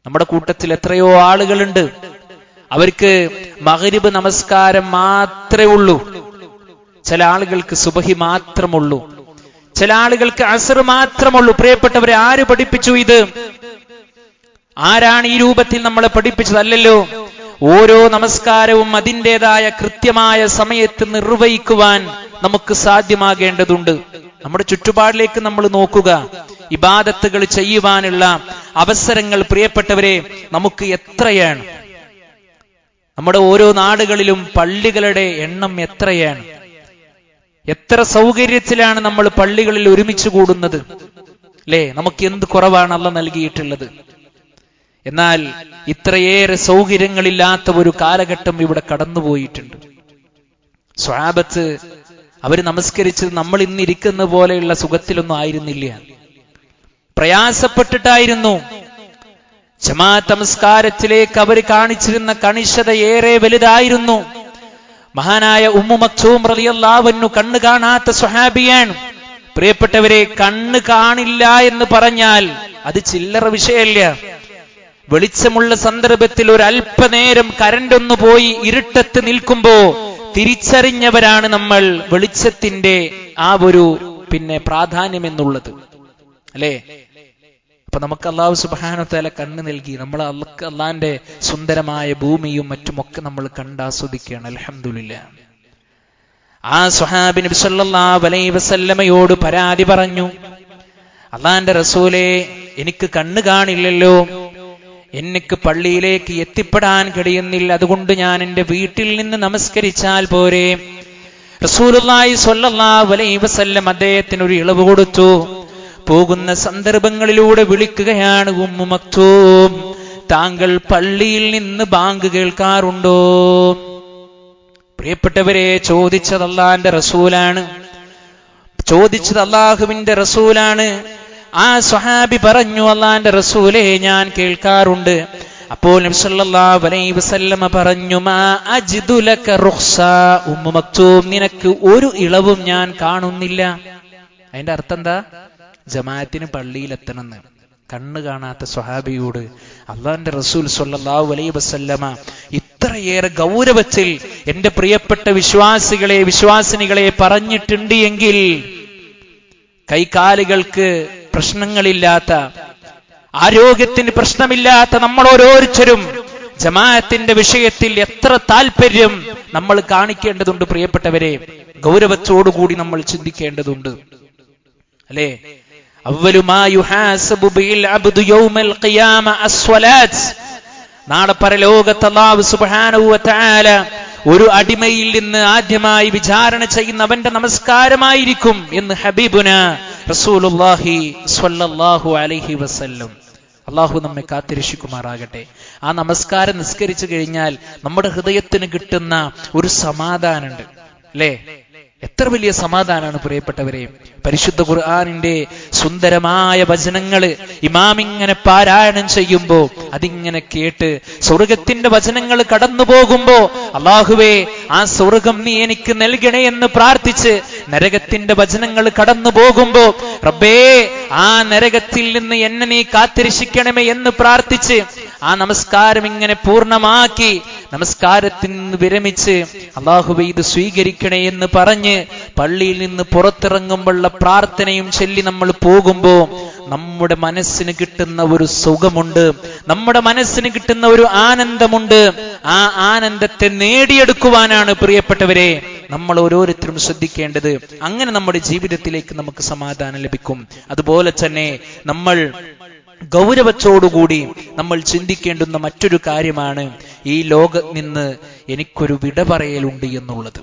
നമ്മുടെ കൂട്ടത്തിൽ എത്രയോ ആളുകളുണ്ട്, അവർക്ക് മഗ്രിബ് നമസ്കാരം മാത്രമേ ഉള്ളൂ. ചില ആളുകൾക്ക് സുബഹി മാത്രമുള്ളൂ, ചില ആളുകൾക്ക് അസ്ർ മാത്രമുള്ളൂ. പ്രിയപ്പെട്ടവരെ, ആര് പഠിപ്പിച്ചു ഇത്? ആരാണ് ഈ രൂപത്തിൽ നമ്മളെ പഠിപ്പിച്ചതല്ലല്ലോ. ഓരോ നമസ്കാരവും അതിൻ്റെതായ കൃത്യമായ സമയത്ത് നിർവഹിക്കുവാൻ നമുക്ക് സാധ്യമാകേണ്ടതുണ്ട്. നമ്മുടെ ചുറ്റുപാടിലേക്ക് നമ്മൾ നോക്കുക. ഇബാദത്തുകൾ ചെയ്യുവാനുള്ള അവസരങ്ങൾ പ്രിയപ്പെട്ടവരെ നമുക്ക് എത്രയാണ്? നമ്മുടെ ഓരോ നാടുകളിലും പള്ളികളുടെ എണ്ണം എത്രയാണ്? എത്ര സൗകര്യത്തിലാണ് നമ്മൾ പള്ളികളിൽ ഒരുമിച്ച് കൂടുന്നത്, അല്ലേ? നമുക്ക് എന്ത് കുറവാണ് അല്ലാഹ് നൽകിയിട്ടുള്ളത്. എന്നാൽ ഇത്രയേറെ സൗകര്യങ്ങളില്ലാത്ത ഒരു കാലഘട്ടം ഇവിടെ കടന്നുപോയിട്ടുണ്ട്. സ്വഹാബത്ത് അവര് നമസ്കരിച്ചത് നമ്മൾ ഇന്നിരിക്കുന്ന പോലെയുള്ള സുഖത്തിലൊന്നും ആയിരുന്നില്ല, പ്രയാസപ്പെട്ടിട്ടായിരുന്നു. ജമാഅത്ത് നമസ്കാരത്തിലേക്ക് അവർ കാണിച്ചിരുന്ന കണിശത ഏറെ വലുതായിരുന്നു. മഹാനായ ഉമ്മു മക്തൂം റളിയല്ലാഹു അൻഹു കണ്ണ് കാണാത്ത സ്വഹാബിയാണ്. പ്രിയപ്പെട്ടവരെ, കണ്ണ് കാണില്ല എന്ന് പറഞ്ഞാൽ അത് ചില്ലറ വിഷയമല്ല. വെളിച്ചമുള്ള സന്ദർഭത്തിൽ ഒരു അല്പനേരം കരണ്ടൊന്നു പോയി ഇരുട്ടത്ത് നിൽക്കുമ്പോ തിരിച്ചറിഞ്ഞവരാണ് നമ്മൾ വെളിച്ചത്തിന്റെ ആ ഒരു പ്രാധാന്യം എന്നുള്ളത്, അല്ലേ? അപ്പൊ നമുക്ക് അല്ലാഹു സുബ്ഹാനഹു വ തആല കണ്ണ് നൽകി. നമ്മൾ അല്ലാഹുവിന്റെ സുന്ദരമായ ഭൂമിയും മറ്റുമൊക്കെ നമ്മൾ കണ്ടാസ്വദിക്കുകയാണ്. അൽഹംദുലില്ലാഹ്. ആ സ്വഹാബി നബി സല്ലല്ലാഹു അലൈഹി വസല്ലമയോട് പരാതി പറഞ്ഞു, അല്ലാഹുവിന്റെ റസൂലേ, എനിക്ക് കണ്ണ് കാണില്ലല്ലോ, എനിക്ക് പള്ളിയിലേക്ക് എത്തിപ്പെടാൻ കഴിയുന്നില്ല, അതുകൊണ്ട് ഞാൻ എന്റെ വീട്ടിൽ നിന്ന് നമസ്കരിച്ചാൽ പോരെ? റസൂലുള്ളാഹി സ്വല്ലല്ലാഹു അലൈഹി വസല്ലം അദ്ദേഹത്തിന് ഒരു ഇളവ് കൊടുത്തു. പോകുന്ന സന്ദർഭങ്ങളിലൂടെ വിളിക്കുകയാണ്, ഉമ്മു മക്തൂം, താങ്കൾ പള്ളിയിൽ നിന്ന് ബാങ്ക് കേൾക്കാറുണ്ടോ? പ്രിയപ്പെട്ടവരെ, ചോദിച്ചത് അല്ലാഹുവിന്റെ റസൂലാണ്, ചോദിച്ചത് അല്ലാഹുവിന്റെ റസൂലാണ്. ആ സ്വഹാബി പറഞ്ഞു, അല്ലാഹുവിന്റെ റസൂലേ, ഞാൻ കേൾക്കാറുണ്ട്. അപ്പോൾ നബി സല്ലല്ലാഹു അലൈഹി വസല്ലമ പറഞ്ഞു, മാ അജ്ദു ലക റുഖ്സ, ഉമ്മു മക്തൂം, നിനക്ക് ഒരു ഇളവും ഞാൻ കാണുന്നില്ല. അതിന്റെ അർത്ഥം എന്താ? ജമാഅത്തിന് പള്ളിയിലെത്തണമെന്ന്. കണ്ണ് കാണാത്ത സ്വഹാബിയോട് അല്ലാഹുവിന്റെ റസൂൽ സ്വല്ലല്ലാഹു അലൈഹി വസല്ലമ ഇത്രയേറെ ഗൗരവത്തിൽ എന്റെ പ്രിയപ്പെട്ട വിശ്വാസികളെ, വിശ്വാസിനികളെ പറഞ്ഞിട്ടുണ്ട് എങ്കിൽ, കൈകാലുകൾക്ക് പ്രശ്നങ്ങളില്ലാത്ത, ആരോഗ്യത്തിന് പ്രശ്നമില്ലാത്ത നമ്മൾ ഓരോരുത്തരും ജമാഅത്തിന്റെ വിഷയത്തിൽ എത്ര താല്പര്യം നമ്മൾ കാണിക്കേണ്ടതുണ്ട് പ്രിയപ്പെട്ടവരെ. ഗൗരവത്തോടുകൂടി നമ്മൾ ചിന്തിക്കേണ്ടതുണ്ട്, അല്ലേ? അവ്വലു മാ യുഹാസബു ബിൽ അബ്ദു യൗമൽ ഖിയാമ അസ്വലാത്ത്. നാളെ പരലോകത്ത് അല്ലാഹു സുബ്ഹാനഹു വ തആല ഒരു അടിമയിൽ നിന്ന് ആദ്യമായി വിചാരണ ചെയ്യുന്ന അവന്റെ നമസ്കാരമായിരിക്കും എന്ന് ഹബീബുന റസൂലുള്ളാഹി സ്വല്ലല്ലാഹു അലൈഹി വസല്ലം. അല്ലാഹു നമ്മെ കാത്തിരക്ഷിക്കുമാറാകട്ടെ. ആ നമസ്കാരം നിസ്കരിച്ചു കഴിഞ്ഞാൽ നമ്മുടെ ഹൃദയത്തിന് കിട്ടുന്ന ഒരു സമാധാനമുണ്ട്, അല്ലേ? എത്ര വലിയ സമാധാനാണ് പ്രിയപ്പെട്ടവരെ. പരിശുദ്ധ ഖുർആനിന്റെ സുന്ദരമായ വചനങ്ങള് ഇമാമിങ്ങനെ പാരായണം ചെയ്യുമ്പോ അതിങ്ങനെ കേട്ട് സ്വർഗത്തിന്റെ വചനങ്ങൾ കടന്നു പോകുമ്പോ, അല്ലാഹുവേ, ആ സ്വർഗം നീ എനിക്ക് നൽകണേ എന്ന് പ്രാർത്ഥിച്ച് നരകത്തിന്റെ വചനങ്ങൾ കടന്നു പോകുമ്പോ, റബ്ബേ, ആ നരകത്തിൽ നിന്ന് എന്നെ നീ കാത്തിരക്ഷിക്കണമേ എന്ന് പ്രാർത്ഥിച്ച് ആ നമസ്കാരം ഇങ്ങനെ പൂർണ്ണമാക്കി നമസ്കാരത്തിൽ നിന്ന് വിരമിച്ച് അല്ലാഹുവേ ഇത് സ്വീകരിക്കണേ എന്ന് പറഞ്ഞ് പള്ളിയിൽ നിന്ന് പുറത്തിറങ്ങുമ്പോഴുള്ള പ്രാർത്ഥനയും ചൊല്ലി നമ്മൾ പോകുമ്പോ നമ്മുടെ മനസ്സിന് കിട്ടുന്ന ഒരു സുഖമുണ്ട്, നമ്മുടെ മനസ്സിന് കിട്ടുന്ന ഒരു ആനന്ദമുണ്ട്. ആ ആനന്ദത്തെ നേടിയെടുക്കുവാനാണ് പ്രിയപ്പെട്ടവരെ നമ്മൾ ഓരോരുത്തരും ശ്രദ്ധിക്കേണ്ടത്. അങ്ങനെ നമ്മുടെ ജീവിതത്തിലേക്ക് നമുക്ക് സമാധാനം ലഭിക്കും. അതുപോലെ തന്നെ നമ്മൾ ഗൗരവത്തോടുകൂടി നമ്മൾ ചിന്തിക്കേണ്ടുന്ന മറ്റൊരു കാര്യമാണ് ഈ ലോകത്ത് നിന്ന് എനിക്കൊരു വിട പറയലുണ്ട് എന്നുള്ളത്.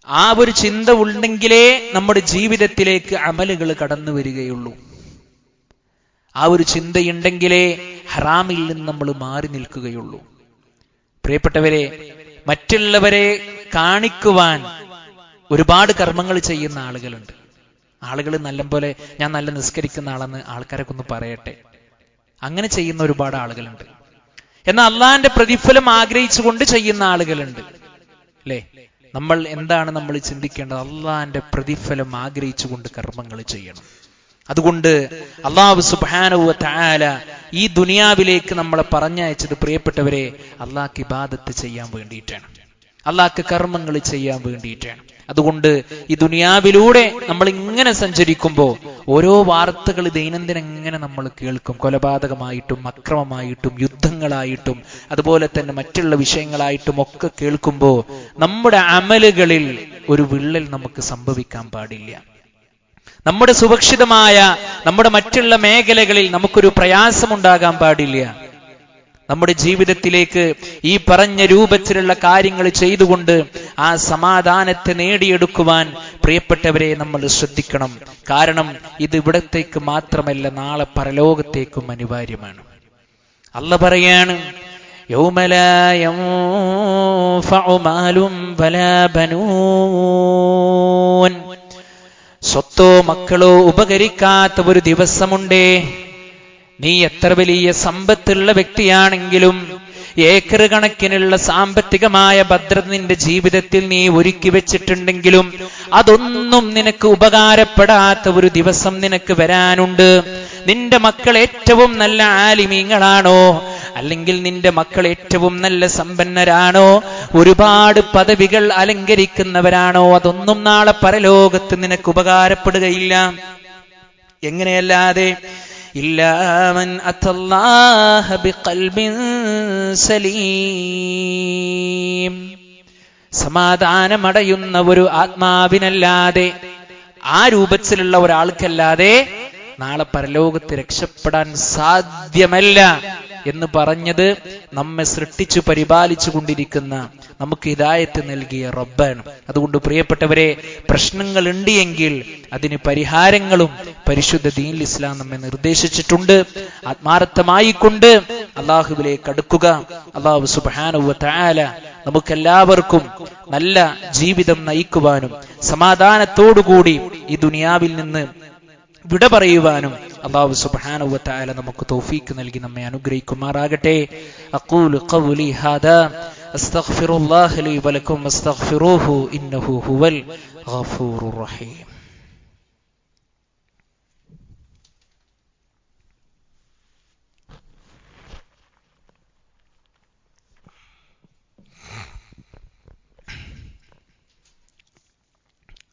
ആ ഒരു ചിന്ത ഉണ്ടെങ്കിലേ നമ്മുടെ ജീവിതത്തിലേക്ക് അമലുകൾ കടന്നു വരികയുള്ളൂ. ആ ഒരു ചിന്തയുണ്ടെങ്കിലേ ഹറാമിൽ നിന്ന് നമ്മൾ മാറി നിൽക്കുകയുള്ളൂ. പ്രിയപ്പെട്ടവരെ, മറ്റുള്ളവരെ കാണിക്കുവാൻ ഒരുപാട് കർമ്മങ്ങൾ ചെയ്യുന്ന ആളുകളുണ്ട്. ആളുകൾ നല്ലപോലെ ഞാൻ നല്ല നിസ്കരിക്കുന്ന ആളെന്ന് ആൾക്കാരൊക്കെ ഒന്ന് പറയട്ടെ, അങ്ങനെ ചെയ്യുന്ന ഒരുപാട് ആളുകളുണ്ട്. എന്നാൽ അള്ളാന്റെ പ്രതിഫലം ആഗ്രഹിച്ചുകൊണ്ട് ചെയ്യുന്ന ആളുകളുണ്ട്. അല്ലേ? എന്താണ് നമ്മൾ ചിന്തിക്കേണ്ടത്? അള്ളാന്റെ പ്രതിഫലം ആഗ്രഹിച്ചുകൊണ്ട് കർമ്മങ്ങൾ ചെയ്യണം. അതുകൊണ്ട് അല്ലാഹു സുബ്ഹാനഹു വ തആല ഈ ദുനിയാവിലേക്ക് നമ്മളെ പറഞ്ഞയച്ചത് പ്രിയപ്പെട്ടവരെ അള്ളാഹ്ക്ക് ഇബാദത്ത് ചെയ്യാൻ വേണ്ടിയിട്ടാണ്, അള്ളാഹ്ക്ക് കർമ്മങ്ങൾ ചെയ്യാൻ വേണ്ടിയിട്ടാണ്. അതുകൊണ്ട് ഈ ദുനിയാവിലൂടെ നമ്മൾ ഇങ്ങനെ സഞ്ചരിക്കുമ്പോൾ ഓരോ വാർത്തകൾ ദൈനംദിനം ഇങ്ങനെ നമ്മൾ കേൾക്കും. കൊലപാതകമായിട്ടും അക്രമമായിട്ടും യുദ്ധങ്ങളായിട്ടും അതുപോലെ തന്നെ മറ്റുള്ള വിഷയങ്ങളായിട്ടും ഒക്കെ കേൾക്കുമ്പോൾ നമ്മുടെ അമലുകളിൽ ഒരു വിള്ളൽ നമുക്ക് സംഭവിക്കാൻ പാടില്ല. നമ്മുടെ സുരക്ഷിതമായ നമ്മുടെ മറ്റുള്ള മേഖലകളിൽ നമുക്കൊരു പ്രയാസമുണ്ടാകാൻ പാടില്ല. നമ്മുടെ ജീവിതത്തിലേക്ക് ഈ പറഞ്ഞ രൂപത്തിലുള്ള കാര്യങ്ങൾ ചെയ്തുകൊണ്ട് ആ സമാധാനത്തെ നേടിയെടുക്കുവാൻ പ്രിയപ്പെട്ടവരെ നമ്മൾ ശ്രദ്ധിക്കണം. കാരണം ഇത് ഇവിടത്തേക്ക് മാത്രമല്ല, നാളെ പരലോകത്തേക്കും അനിവാര്യമാണ്. അല്ലാഹു പറയാണ്, യൗമ ലാ യൻഫഉ മാലും വലാ ബനൂൻ, സ്വത്തോ മക്കളോ ഉപകരിക്കാത്ത ഒരു ദിവസമുണ്ടേ. നീ എത്ര വലിയ സമ്പത്തുള്ള വ്യക്തിയാണെങ്കിലും ഏക്കർ കണക്കിനുള്ള സാമ്പത്തികമായ ഭദ്രത നിന്റെ ജീവിതത്തിൽ നീ ഒരുക്കി വെച്ചിട്ടുണ്ടെങ്കിലും അതൊന്നും നിനക്ക് ഉപകാരപ്പെടാത്ത ഒരു ദിവസം നിനക്ക് വരാനുണ്ട്. നിന്റെ മക്കൾ ഏറ്റവും നല്ല ആലിമീങ്ങളാണോ, അല്ലെങ്കിൽ നിന്റെ മക്കൾ ഏറ്റവും നല്ല സമ്പന്നരാണോ, ഒരുപാട് പദവികൾ അലങ്കരിക്കുന്നവരാണോ, അതൊന്നും നാളെ പരലോകത്ത് നിനക്ക് ഉപകാരപ്പെടുകയില്ല. എങ്ങനെയല്ലാതെ ഇല്ലാ മൻ അത്തല്ലാഹ ബിഖൽബിൻ സലീം, സമാധാനമടയുന്ന ഒരു ആത്മാവിനല്ലാതെ, ആ രൂപത്തിലുള്ള ഒരാൾക്കല്ലാതെ നാളെ പരലോകത്ത് രക്ഷപ്പെടാൻ സാധ്യമല്ല എന്ന് പറഞ്ഞത് നമ്മെ സൃഷ്ടിച്ചു പരിപാലിച്ചു കൊണ്ടിരിക്കുന്ന നമുക്ക് ഹിദായത്ത് നൽകിയ റബ്ബാണ്. അതുകൊണ്ട് പ്രിയപ്പെട്ടവരെ, പ്രശ്നങ്ങൾ ഉണ്ട് എങ്കിൽ അതിന് പരിഹാരങ്ങളും പരിശുദ്ധ ദീനുൽ ഇസ്ലാം നമ്മെ നിർദ്ദേശിച്ചിട്ടുണ്ട്. ആത്മാർത്ഥമായിക്കൊണ്ട് അള്ളാഹുവിലേക്ക് അടുക്കുക. അല്ലാഹു സുബ്ഹാനഹു വ തആല നമുക്കെല്ലാവർക്കും നല്ല ജീവിതം നയിക്കുവാനും സമാധാനത്തോടുകൂടി ഈ ദുനിയാവിൽ നിന്ന് വിട പറയുവാനും അല്ലാഹു സുബ്ഹാനഹു വ തആല നമുക്ക് തൗഫീഖ് നൽകി നമ്മെ അനുഗ്രഹിക്കുമാറാകട്ടെ. അഖൂലു ഖൗലി ഹാദാ അസ്തഗ്ഫിറുല്ലാഹ ലി വലക്കും വസ്തഗ്ഫിറൂഹു ഇന്നഹു ഹുവൽ ഗഫൂറുർ റഹീം.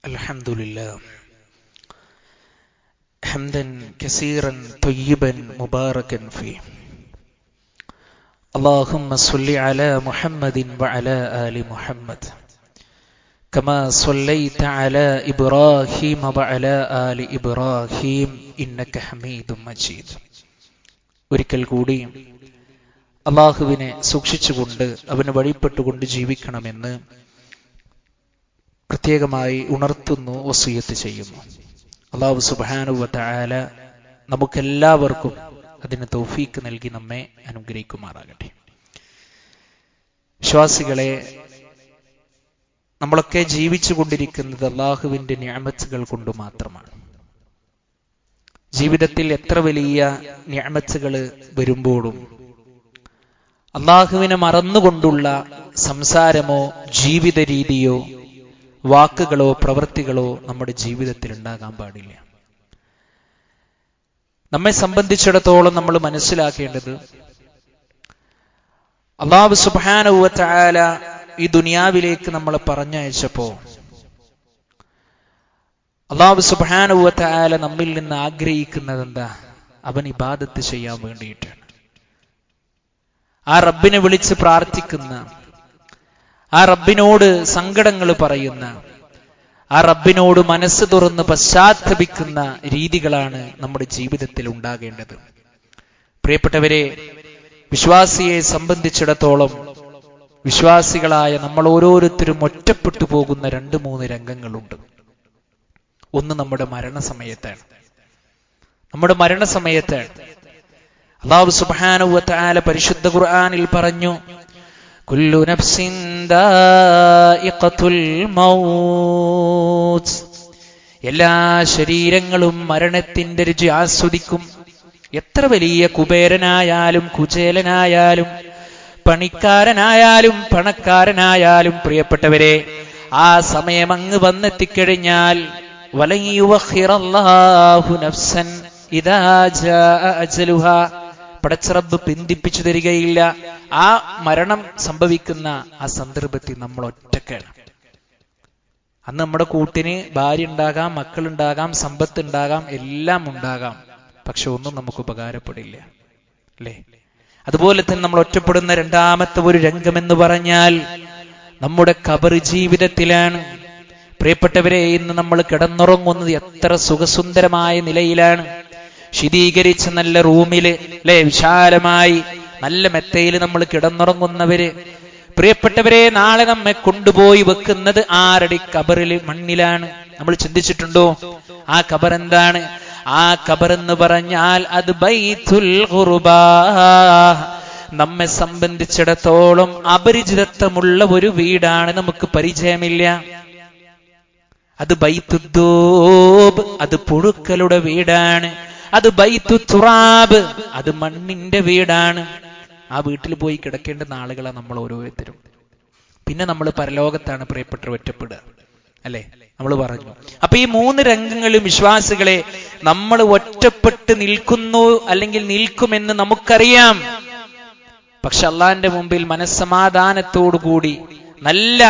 അൽഹംദുലില്ലാഹ് حمدا كثيرا طيبا مباركا فيه. اللهم صل على محمد وعلى آل محمد كما صليت على إبراهيم وعلى آل إبراهيم إنك حميد مجيد. ഒരിക്കൽ കൂടി അല്ലാഹുവിനെ സൂക്ഷിച്ചുകൊണ്ട് അവന് വഴിപ്പെട്ടുകൊണ്ട് ജീവിക്കണമെന്ന് പ്രത്യേകമായി ഉണർത്തുന്നു, വസിയത്ത് ചെയ്യുന്നു. അല്ലാഹു സുബ്ഹാനഹു വ തആല നമുക്കെല്ലാവർക്കും അതിന് തൗഫീഖ് നൽകി നമ്മെ അനുഗ്രഹിക്കുമാറാകട്ടെ. വിശ്വാസികളെ, നമ്മളൊക്കെ ജീവിച്ചു കൊണ്ടിരിക്കുന്നത് അല്ലാഹുവിന്റെ നിഅമത്തുകൾ കൊണ്ട് മാത്രമാണ്. ജീവിതത്തിൽ എത്ര വലിയ നിഅമത്തുകൾ വരുമ്പോഴും അല്ലാഹുവിനെ മറന്നുകൊണ്ടുള്ള സംസാരമോ ജീവിത രീതിയോ വാക്കുകളോ പ്രവൃത്തികളോ നമ്മുടെ ജീവിതത്തിൽ ഉണ്ടാകാൻ പാടില്ല. നമ്മെ സംബന്ധിച്ചിടത്തോളം നമ്മൾ മനസ്സിലാക്കേണ്ടത്, അല്ലാഹു സുബ്ഹാനഹു വ തആല ഈ ദുനിയാവിലേക്ക് നമ്മളെ പറഞ്ഞയച്ചപ്പോ അല്ലാഹു സുബ്ഹാനഹു വ തആല നമ്മിൽ നിന്ന് ആഗ്രഹിക്കുന്നത് എന്താ? അവൻ ഇബാദത്ത് ചെയ്യാൻ വേണ്ടിയിട്ടാണ്. ആ റബ്ബിനെ വിളിച്ച് പ്രാർത്ഥിക്കുന്ന, ആ റബ്ബിനോട് സങ്കടങ്ങൾ പറയുന്ന, ആ റബ്ബിനോട് മനസ്സ് തുറന്ന് പശ്ചാത്തപിക്കുന്ന രീതികളാണ് നമ്മുടെ ജീവിതത്തിൽ ഉണ്ടാകേണ്ടത്. പ്രിയപ്പെട്ടവരെ, വിശ്വാസിയെ സംബന്ധിച്ചിടത്തോളം വിശ്വാസികളായ നമ്മൾ ഓരോരുത്തരും ഒറ്റപ്പെട്ടു പോകുന്ന 2-3 രംഗങ്ങളുണ്ട്. ഒന്ന് നമ്മുടെ മരണസമയത്താണ്. അല്ലാഹു സുബ്ഹാനഹു വ തആല പരിശുദ്ധ ഖുർആനിൽ പറഞ്ഞു, കുല്ലു നഫ്സിൻ ദാഇഖത്തുൽ മൗത്ത്, എല്ലാ ശരീരങ്ങളും മരണത്തിന്റെ രുചി ആസ്വദിക്കും. എത്ര വലിയ കുബേരനായാലും കുചേലനായാലും പണിക്കാരനായാലും പണക്കാരനായാലും പ്രിയപ്പെട്ടവരെ, ആ സമയം അങ്ങ് വന്നെത്തിക്കഴിഞ്ഞാൽ വലൻ യുവഖിറല്ലാഹു നഫ്സൻ ഇദാ ജാഅ അജലുഹാ, പടച്ചറബ്ബ് പിന്തിപ്പിച്ചു തരികയില്ല. ആ മരണം സംഭവിക്കുന്ന ആ സന്ദർഭത്തിൽ നമ്മൾ ഒറ്റക്കാണ്. അന്ന് നമ്മുടെ കൂട്ടിന് ഭാര്യ ഉണ്ടാകാം, മക്കളുണ്ടാകാം, സമ്പത്ത് ഉണ്ടാകാം, എല്ലാം ഉണ്ടാകാം. പക്ഷെ ഒന്നും നമുക്ക് ഉപകാരപ്പെടില്ല, അല്ലേ? അതുപോലെ തന്നെ നമ്മൾ ഒറ്റപ്പെടുന്ന രണ്ടാമത്തെ ഒരു രംഗമെന്ന് പറഞ്ഞാൽ നമ്മുടെ ഖബർ ജീവിതത്തിലാണ്. പ്രിയപ്പെട്ടവരെ, ഇന്ന് നമ്മൾ കിടന്നുറങ്ങുന്നത് എത്ര സുഖസുന്ദരമായ നിലയിലാണ്. ശീതീകരിച്ച നല്ല റൂമില്, അല്ലെ, വിശാലമായി നല്ല മെത്തയിൽ നമ്മൾ കിടന്നുറങ്ങുന്നവര്. പ്രിയപ്പെട്ടവരെ, നാളെ നമ്മെ കൊണ്ടുപോയി വെക്കുന്നത് 6 അടി ഖബറിൽ മണ്ണിലാണ്. നമ്മൾ ചിന്തിച്ചിട്ടുണ്ടോ ആ ഖബർ എന്താണ്? ആ ഖബർ എന്ന് പറഞ്ഞാൽ അത് ബൈത്തുൽ ഖുർബാ, നമ്മെ സംബന്ധിച്ചിടത്തോളം അപരിചിതത്വമുള്ള ഒരു വീടാണ്, നമുക്ക് പരിചയമില്ല. അത് ബൈത്തുദ്ദൂബ്, അത് പുഴുക്കളുടെ വീടാണ്. അത് ബൈത്തു തുറാബ്, അത് മണ്ണിന്റെ വീടാണ്. ആ വീട്ടിൽ പോയി കിടക്കേണ്ടുന്ന ആളുകളാണ് നമ്മൾ ഓരോരുത്തരും. പിന്നെ നമ്മൾ പരലോകത്താണ് പ്രിയപ്പെട്ടവർ ഒറ്റപ്പെടുക, അല്ലെ? നമ്മൾ പറഞ്ഞു. അപ്പൊ ഈ 3 രംഗങ്ങളും വിശ്വാസികളെ നമ്മൾ ഒറ്റപ്പെട്ട് നിൽക്കുന്നു അല്ലെങ്കിൽ നിൽക്കുമെന്ന് നമുക്കറിയാം. പക്ഷെ അള്ളാന്റെ മുമ്പിൽ മനസ്സമാധാനത്തോടുകൂടി നല്ല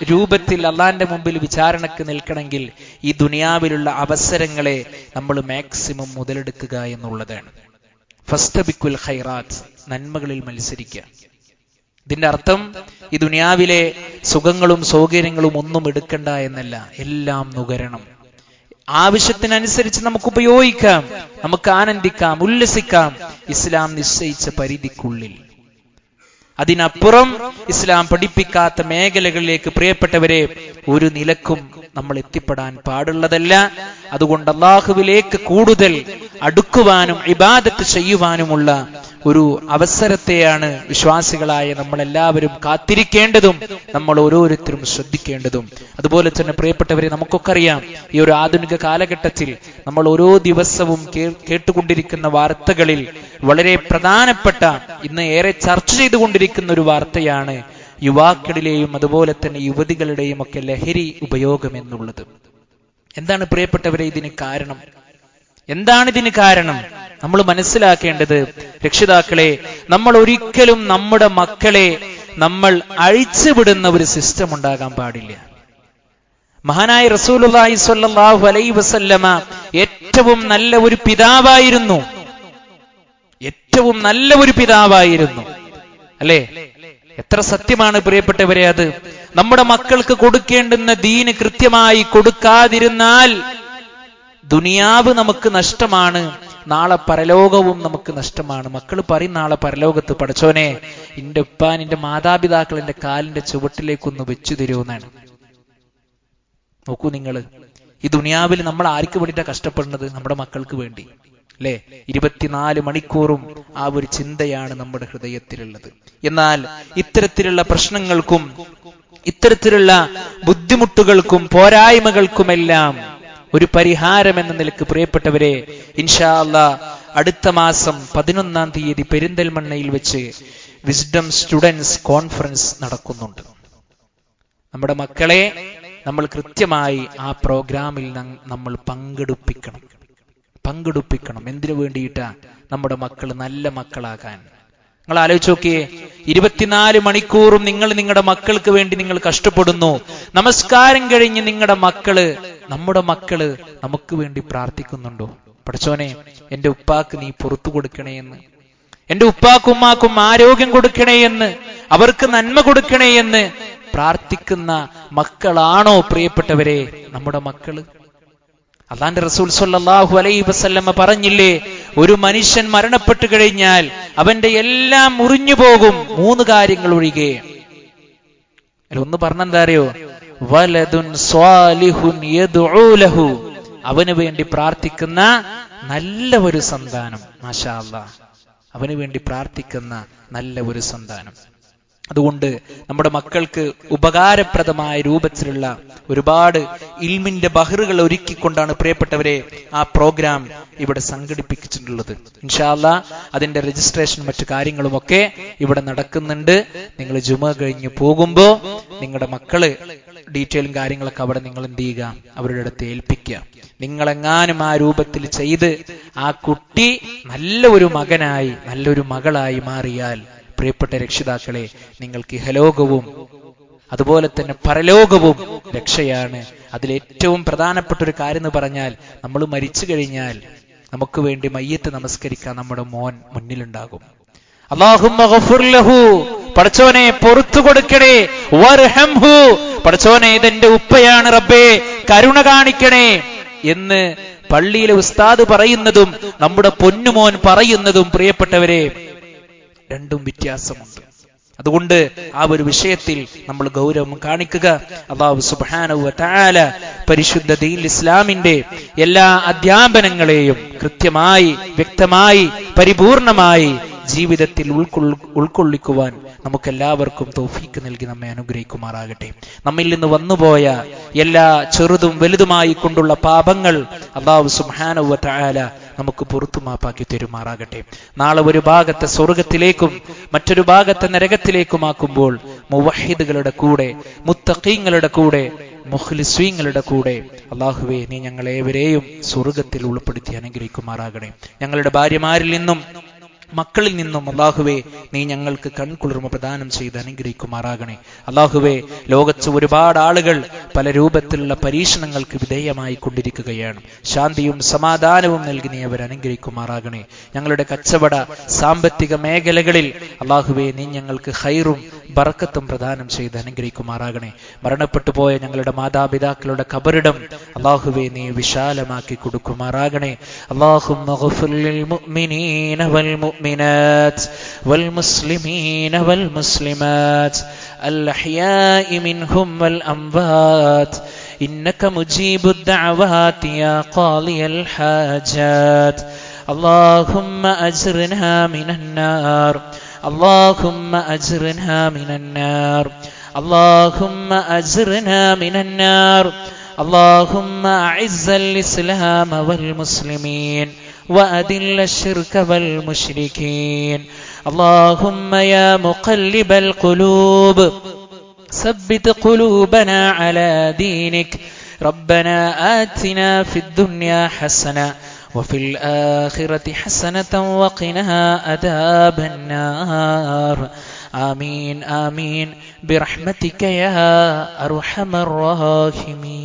രൂപത്തിൽ അള്ളാന്റെ മുമ്പിൽ വിചാരണക്ക് നിൽക്കണമെങ്കിൽ ഈ ദുനിയാവിലുള്ള അവസരങ്ങളെ നമ്മൾ മാക്സിമം മുതലെടുക്കുക എന്നുള്ളതാണ്. ഫസ്തബിക്കുൽ ഖൈറാത്ത്, നന്മകളിൽ മത്സരിക്കുക. ഇതിന്റെ അർത്ഥം ഈ ദുനിയാവിലെ സുഖങ്ങളും സൗകര്യങ്ങളും ഒന്നും എടുക്കണ്ട എന്നല്ല, എല്ലാം നുകരണം. ആവശ്യത്തിനനുസരിച്ച് നമുക്ക് ഉപയോഗിക്കാം, നമുക്ക് ആനന്ദിക്കാം, ഉല്ലസിക്കാം, ഇസ്ലാം നിശ്ചയിച്ച പരിധിക്കുള്ളിൽ. അതിനപ്പുറം ഇസ്ലാം പഠിപ്പിക്കാത്ത മേഖലകളിലേക്ക് പ്രിയപ്പെട്ടവരെ ഒരു നിലക്കും നമ്മൾ എത്തിപ്പെടാൻ പാടുള്ളതല്ല. അതുകൊണ്ട് അല്ലാഹുവിലേക്ക് കൂടുതൽ അടുക്കുവാനും ഇബാദത്ത് ചെയ്യുവാനുമുള്ള ഒരു അവസരത്തെയാണ് വിശ്വാസികളായ നമ്മളെല്ലാവരും കാത്തിരിക്കേണ്ടതും നമ്മൾ ഓരോരുത്തരും ശ്രദ്ധിക്കേണ്ടതും. അതുപോലെ തന്നെ പ്രിയപ്പെട്ടവരെ, നമുക്കൊക്കെ അറിയാം, ഈ ഒരു ആധുനിക കാലഘട്ടത്തിൽ നമ്മൾ ഓരോ ദിവസവും കേട്ടുകൊണ്ടിരിക്കുന്ന വാർത്തകളിൽ വളരെ പ്രധാനപ്പെട്ട, ഇന്ന് ഏറെ ചർച്ച ചെയ്തുകൊണ്ടിരിക്കുന്ന ഒരു വാർത്തയാണ് യുവാക്കളിലെയും അതുപോലെ തന്നെ യുവതികളുടെയും ഒക്കെ ലഹരി ഉപയോഗം എന്നുള്ളത്. എന്താണ് പ്രിയപ്പെട്ടവരെ ഇതിന് കാരണം? എന്താണിതിന് കാരണം? നമ്മൾ മനസ്സിലാക്കേണ്ടത്, രക്ഷിതാക്കളെ, നമ്മൾ ഒരിക്കലും നമ്മുടെ മക്കളെ നമ്മൾ അഴിച്ചുവിടുന്ന ഒരു സിസ്റ്റം ഉണ്ടാകാൻ പാടില്ല. മഹാനായ റസൂലുള്ളാഹി സ്വല്ലല്ലാഹു അലൈഹി വസല്ലമ ഏറ്റവും നല്ല ഒരു പിതാവായിരുന്നു, ഏറ്റവും നല്ല ഒരു പിതാവായിരുന്നു, അല്ലേ? എത്ര സത്യമാണ് പ്രിയപ്പെട്ടവരെ അത്. നമ്മുടെ മക്കൾക്ക് കൊടുക്കേണ്ടുന്ന ദീന് കൃത്യമായി കൊടുക്കാതിരുന്നാൽ ദുനിയാവ് നമുക്ക് നഷ്ടമാണ്, നാളെ പരലോകവും നമുക്ക് നഷ്ടമാണ്. മക്കൾ പറയും നാളെ പരലോകത്ത്, പടച്ചോനെ എന്റെ ഉപ്പ, എന്റെ മാതാപിതാക്കൾ എന്റെ കാലിന്റെ ചുവട്ടിലേക്കൊന്ന് വെച്ചു തരുമെന്നാണ്. നോക്കൂ നിങ്ങൾ, ഈ ദുനിയാവിൽ നമ്മൾ ആർക്ക് വേണ്ടിയിട്ടാണ് കഷ്ടപ്പെടുന്നത്? നമ്മുടെ മക്കൾക്ക് വേണ്ടി, അല്ലെ? 24 മണിക്കൂറും ആ ഒരു ചിന്തയാണ് നമ്മുടെ ഹൃദയത്തിലുള്ളത്. എന്നാൽ ഇത്തരത്തിലുള്ള പ്രശ്നങ്ങൾക്കും ഇത്തരത്തിലുള്ള ബുദ്ധിമുട്ടുകൾക്കും പോരായ്മകൾക്കുമെല്ലാം ഒരു പരിഹാരം എന്ന നിലക്ക് പ്രിയപ്പെട്ടവരെ, ഇൻഷാ അല്ലാഹ് അടുത്ത മാസം 11-ാം തീയതി പെരിന്തൽമണ്ണയിൽ വെച്ച് വിസ്ഡം സ്റ്റുഡൻസ് കോൺഫറൻസ് നടക്കുന്നുണ്ട്. നമ്മുടെ മക്കളെ നമ്മൾ കൃത്യമായി ആ പ്രോഗ്രാമിൽ നമ്മൾ പങ്കെടുപ്പിക്കണം. എന്തിനു വേണ്ടിയിട്ടാ? നമ്മുടെ മക്കൾ നല്ല മക്കളാകാൻ. നിങ്ങൾ ആലോചിച്ച് നോക്കിയേ, 24 മണിക്കൂറും നിങ്ങൾ നിങ്ങളുടെ മക്കൾക്ക് വേണ്ടി നിങ്ങൾ കഷ്ടപ്പെടുന്നു. നമസ്കാരം കഴിഞ്ഞ് നമ്മുടെ മക്കള് നമുക്ക് വേണ്ടി പ്രാർത്ഥിക്കുന്നുണ്ടോ? പടച്ചോനെ, എന്റെ ഉപ്പാക്ക് നീ പുറത്തു കൊടുക്കണേ എന്ന്, എന്റെ ഉപ്പാക്കും ഉമ്മാക്കും ആരോഗ്യം കൊടുക്കണേ എന്ന്, അവർക്ക് നന്മ കൊടുക്കണേ എന്ന് പ്രാർത്ഥിക്കുന്ന മക്കളാണോ പ്രിയപ്പെട്ടവരെ നമ്മുടെ മക്കള്? അല്ലാഹുവിന്റെ റസൂൽ സ്വല്ലല്ലാഹു അലൈഹി വസല്ലമ പറഞ്ഞില്ലേ, ഒരു മനുഷ്യൻ മരണപ്പെട്ടു കഴിഞ്ഞാൽ അവന്റെ എല്ലാം മുറിഞ്ഞു പോകും 3 കാര്യങ്ങൾ ഒഴികെ. അതിലൊന്ന് പറഞ്ഞെന്താ അറിയോ? വലദുൻ സ്വാലിഹുൻ യദ്ഉ ലഹു, അവന് വേണ്ടി പ്രാർത്ഥിക്കുന്ന നല്ല ഒരു സന്താനം. മാഷാ അല്ലാഹ്, അവന് വേണ്ടി പ്രാർത്ഥിക്കുന്ന നല്ല ഒരു സന്താനം. അതുകൊണ്ട് നമ്മുടെ മക്കൾക്ക് ഉപകാരപ്രദമായ രൂപത്തിലുള്ള ഒരുപാട് ഇൽമിന്റെ ബഹറുകൾ ഒരുക്കിക്കൊണ്ടാണ് പ്രിയപ്പെട്ടവരെ ആ പ്രോഗ്രാം ഇവിടെ സംഘടിപ്പിച്ചിട്ടുള്ളത്. ഇൻഷാ അല്ലാഹ് അതിന്റെ രജിസ്ട്രേഷൻ മറ്റു കാര്യങ്ങളുമൊക്കെ ഇവിടെ നടക്കുന്നുണ്ട്. നിങ്ങൾ ജുമ കഴിഞ്ഞ് പോകുമ്പോ നിങ്ങളുടെ മക്കള് ഡീറ്റെയിലും കാര്യങ്ങളൊക്കെ അവിടെ നിങ്ങൾ എന്ത് ചെയ്യുക, അവരുടെ അടുത്ത് ഏൽപ്പിക്കുക. നിങ്ങളെങ്ങാനും ആ രൂപത്തിൽ ചെയ്ത് ആ കുട്ടി നല്ല ഒരു മകനായി നല്ലൊരു മകളായി മാറിയാൽ പ്രിയപ്പെട്ട രക്ഷിതാക്കളെ, നിങ്ങൾക്ക് ഇഹലോകവും അതുപോലെ തന്നെ പരലോകവും രക്ഷയാണ്. അതിലേറ്റവും പ്രധാനപ്പെട്ട ഒരു കാര്യം എന്ന് പറഞ്ഞാൽ, നമ്മൾ മരിച്ചു കഴിഞ്ഞാൽ നമുക്ക് വേണ്ടി മയ്യത്ത് നമസ്കരിക്കാൻ നമ്മുടെ മോൻ മുന്നിലുണ്ടാകും. അല്ലാഹുമ്മ ഗഫിർ ലഹു, പടച്ചോനെ പുറത്തു കൊടുക്കണേ, വർഹംഹു, പടച്ചോനെ ഇതെന്റെ ഉപ്പയാണ് റബ്ബേ കരുണ കാണിക്കണേ എന്ന് പള്ളിയിലെ ഉസ്താദ് പറയുന്നതും നമ്മുടെ പൊന്നുമോൻ പറയുന്നതും പ്രിയപ്പെട്ടവരെ രണ്ടും വ്യത്യാസമുണ്ട്. അതുകൊണ്ട് ആ ഒരു വിഷയത്തിൽ നമ്മൾ ഗൗരവം കാണിക്കുക. അല്ലാഹു സുബ്ഹാനഹു വ തആല പരിശുദ്ധ ദീൻ ഇസ്ലാമിന്റെ എല്ലാ അധ്യാപനങ്ങളെയും കൃത്യമായി വ്യക്തമായി പരിപൂർണമായി ജീവിതത്തിൽ ഉൾക്കൊള്ളിക്കുവാൻ നമുക്കെല്ലാവർക്കും തൗഫീക്ക് നൽകി നമ്മെ അനുഗ്രഹിക്കുമാറാകട്ടെ. നമ്മിൽ നിന്ന് വന്നുപോയ എല്ലാ ചെറുതും വലുതുമായി കൊണ്ടുള്ള പാപങ്ങൾ അല്ലാഹു സുബ്ഹാനഹു വ തആല നമുക്ക് പുറത്തു മാപ്പാക്കി തരുമാറാകട്ടെ. നാളെ ഒരു ഭാഗത്തെ സ്വർഗത്തിലേക്കും മറ്റൊരു ഭാഗത്തെ നരകത്തിലേക്കുമാക്കുമ്പോൾ മുവഹിദുകളുടെ കൂടെ, മുത്തഖീങ്ങളുടെ കൂടെ, മുഖ്ലിസീങ്ങളുടെ കൂടെ അല്ലാഹുവേ നീ ഞങ്ങളേവരെയും സ്വർഗത്തിൽ ഉൾപ്പെടുത്തി അനുഗ്രഹിക്കുമാറാകണേ. ഞങ്ങളുടെ ഭാര്യമാരിൽ നിന്നും മക്കളിൽ നിന്നും അല്ലാഹുവേ നീ ഞങ്ങൾക്ക് കൺകുളിർമ പ്രദാനം ചെയ്ത് അനുഗ്രഹിക്കുമാറാകണേ. അല്ലാഹുവേ, ലോകത്ത് ഒരുപാട് ആളുകൾ പല രൂപത്തിലുള്ള പരീക്ഷണങ്ങൾക്ക് വിധേയമായി കൊണ്ടിരിക്കുകയാണ്. ശാന്തിയും സമാധാനവും നൽകി നീ അവർ അനുഗ്രഹിക്കുമാറാകണേ. ഞങ്ങളുടെ കച്ചവട സാമ്പത്തിക മേഖലകളിൽ അല്ലാഹുവേ നീ ഞങ്ങൾക്ക് ഖൈറും ബറക്കത്തും പ്രദാനം ചെയ്ത് അനുഗ്രഹിക്കുമാറാകണേ. മരണപ്പെട്ടു പോയ ഞങ്ങളുടെ മാതാപിതാക്കളുടെ ഖബറിടം അല്ലാഹുവേ നീ വിശാലമാക്കി കൊടുക്കുമാറാകണേ. അല്ലാഹുമ്മ ഗഫിർ ലിൽ മുഅ്മിനീന വൽ المؤمنات والمسلمين والمسلمات الأحياء منهم والأموات إنك مجيب الدعوات يا قاضي الحاجات اللهم أجرنا من النار اللهم أجرنا من النار اللهم أجرنا من النار اللهم أعز الإسلام والمسلمين وأذل الشرك والمشركين اللهم يا مقلب القلوب ثبت قلوبنا على دينك ربنا آتنا في الدنيا حسنة وفي الآخرة حسنة وقنا عذاب النار آمين آمين برحمتك يا أرحم الراحمين.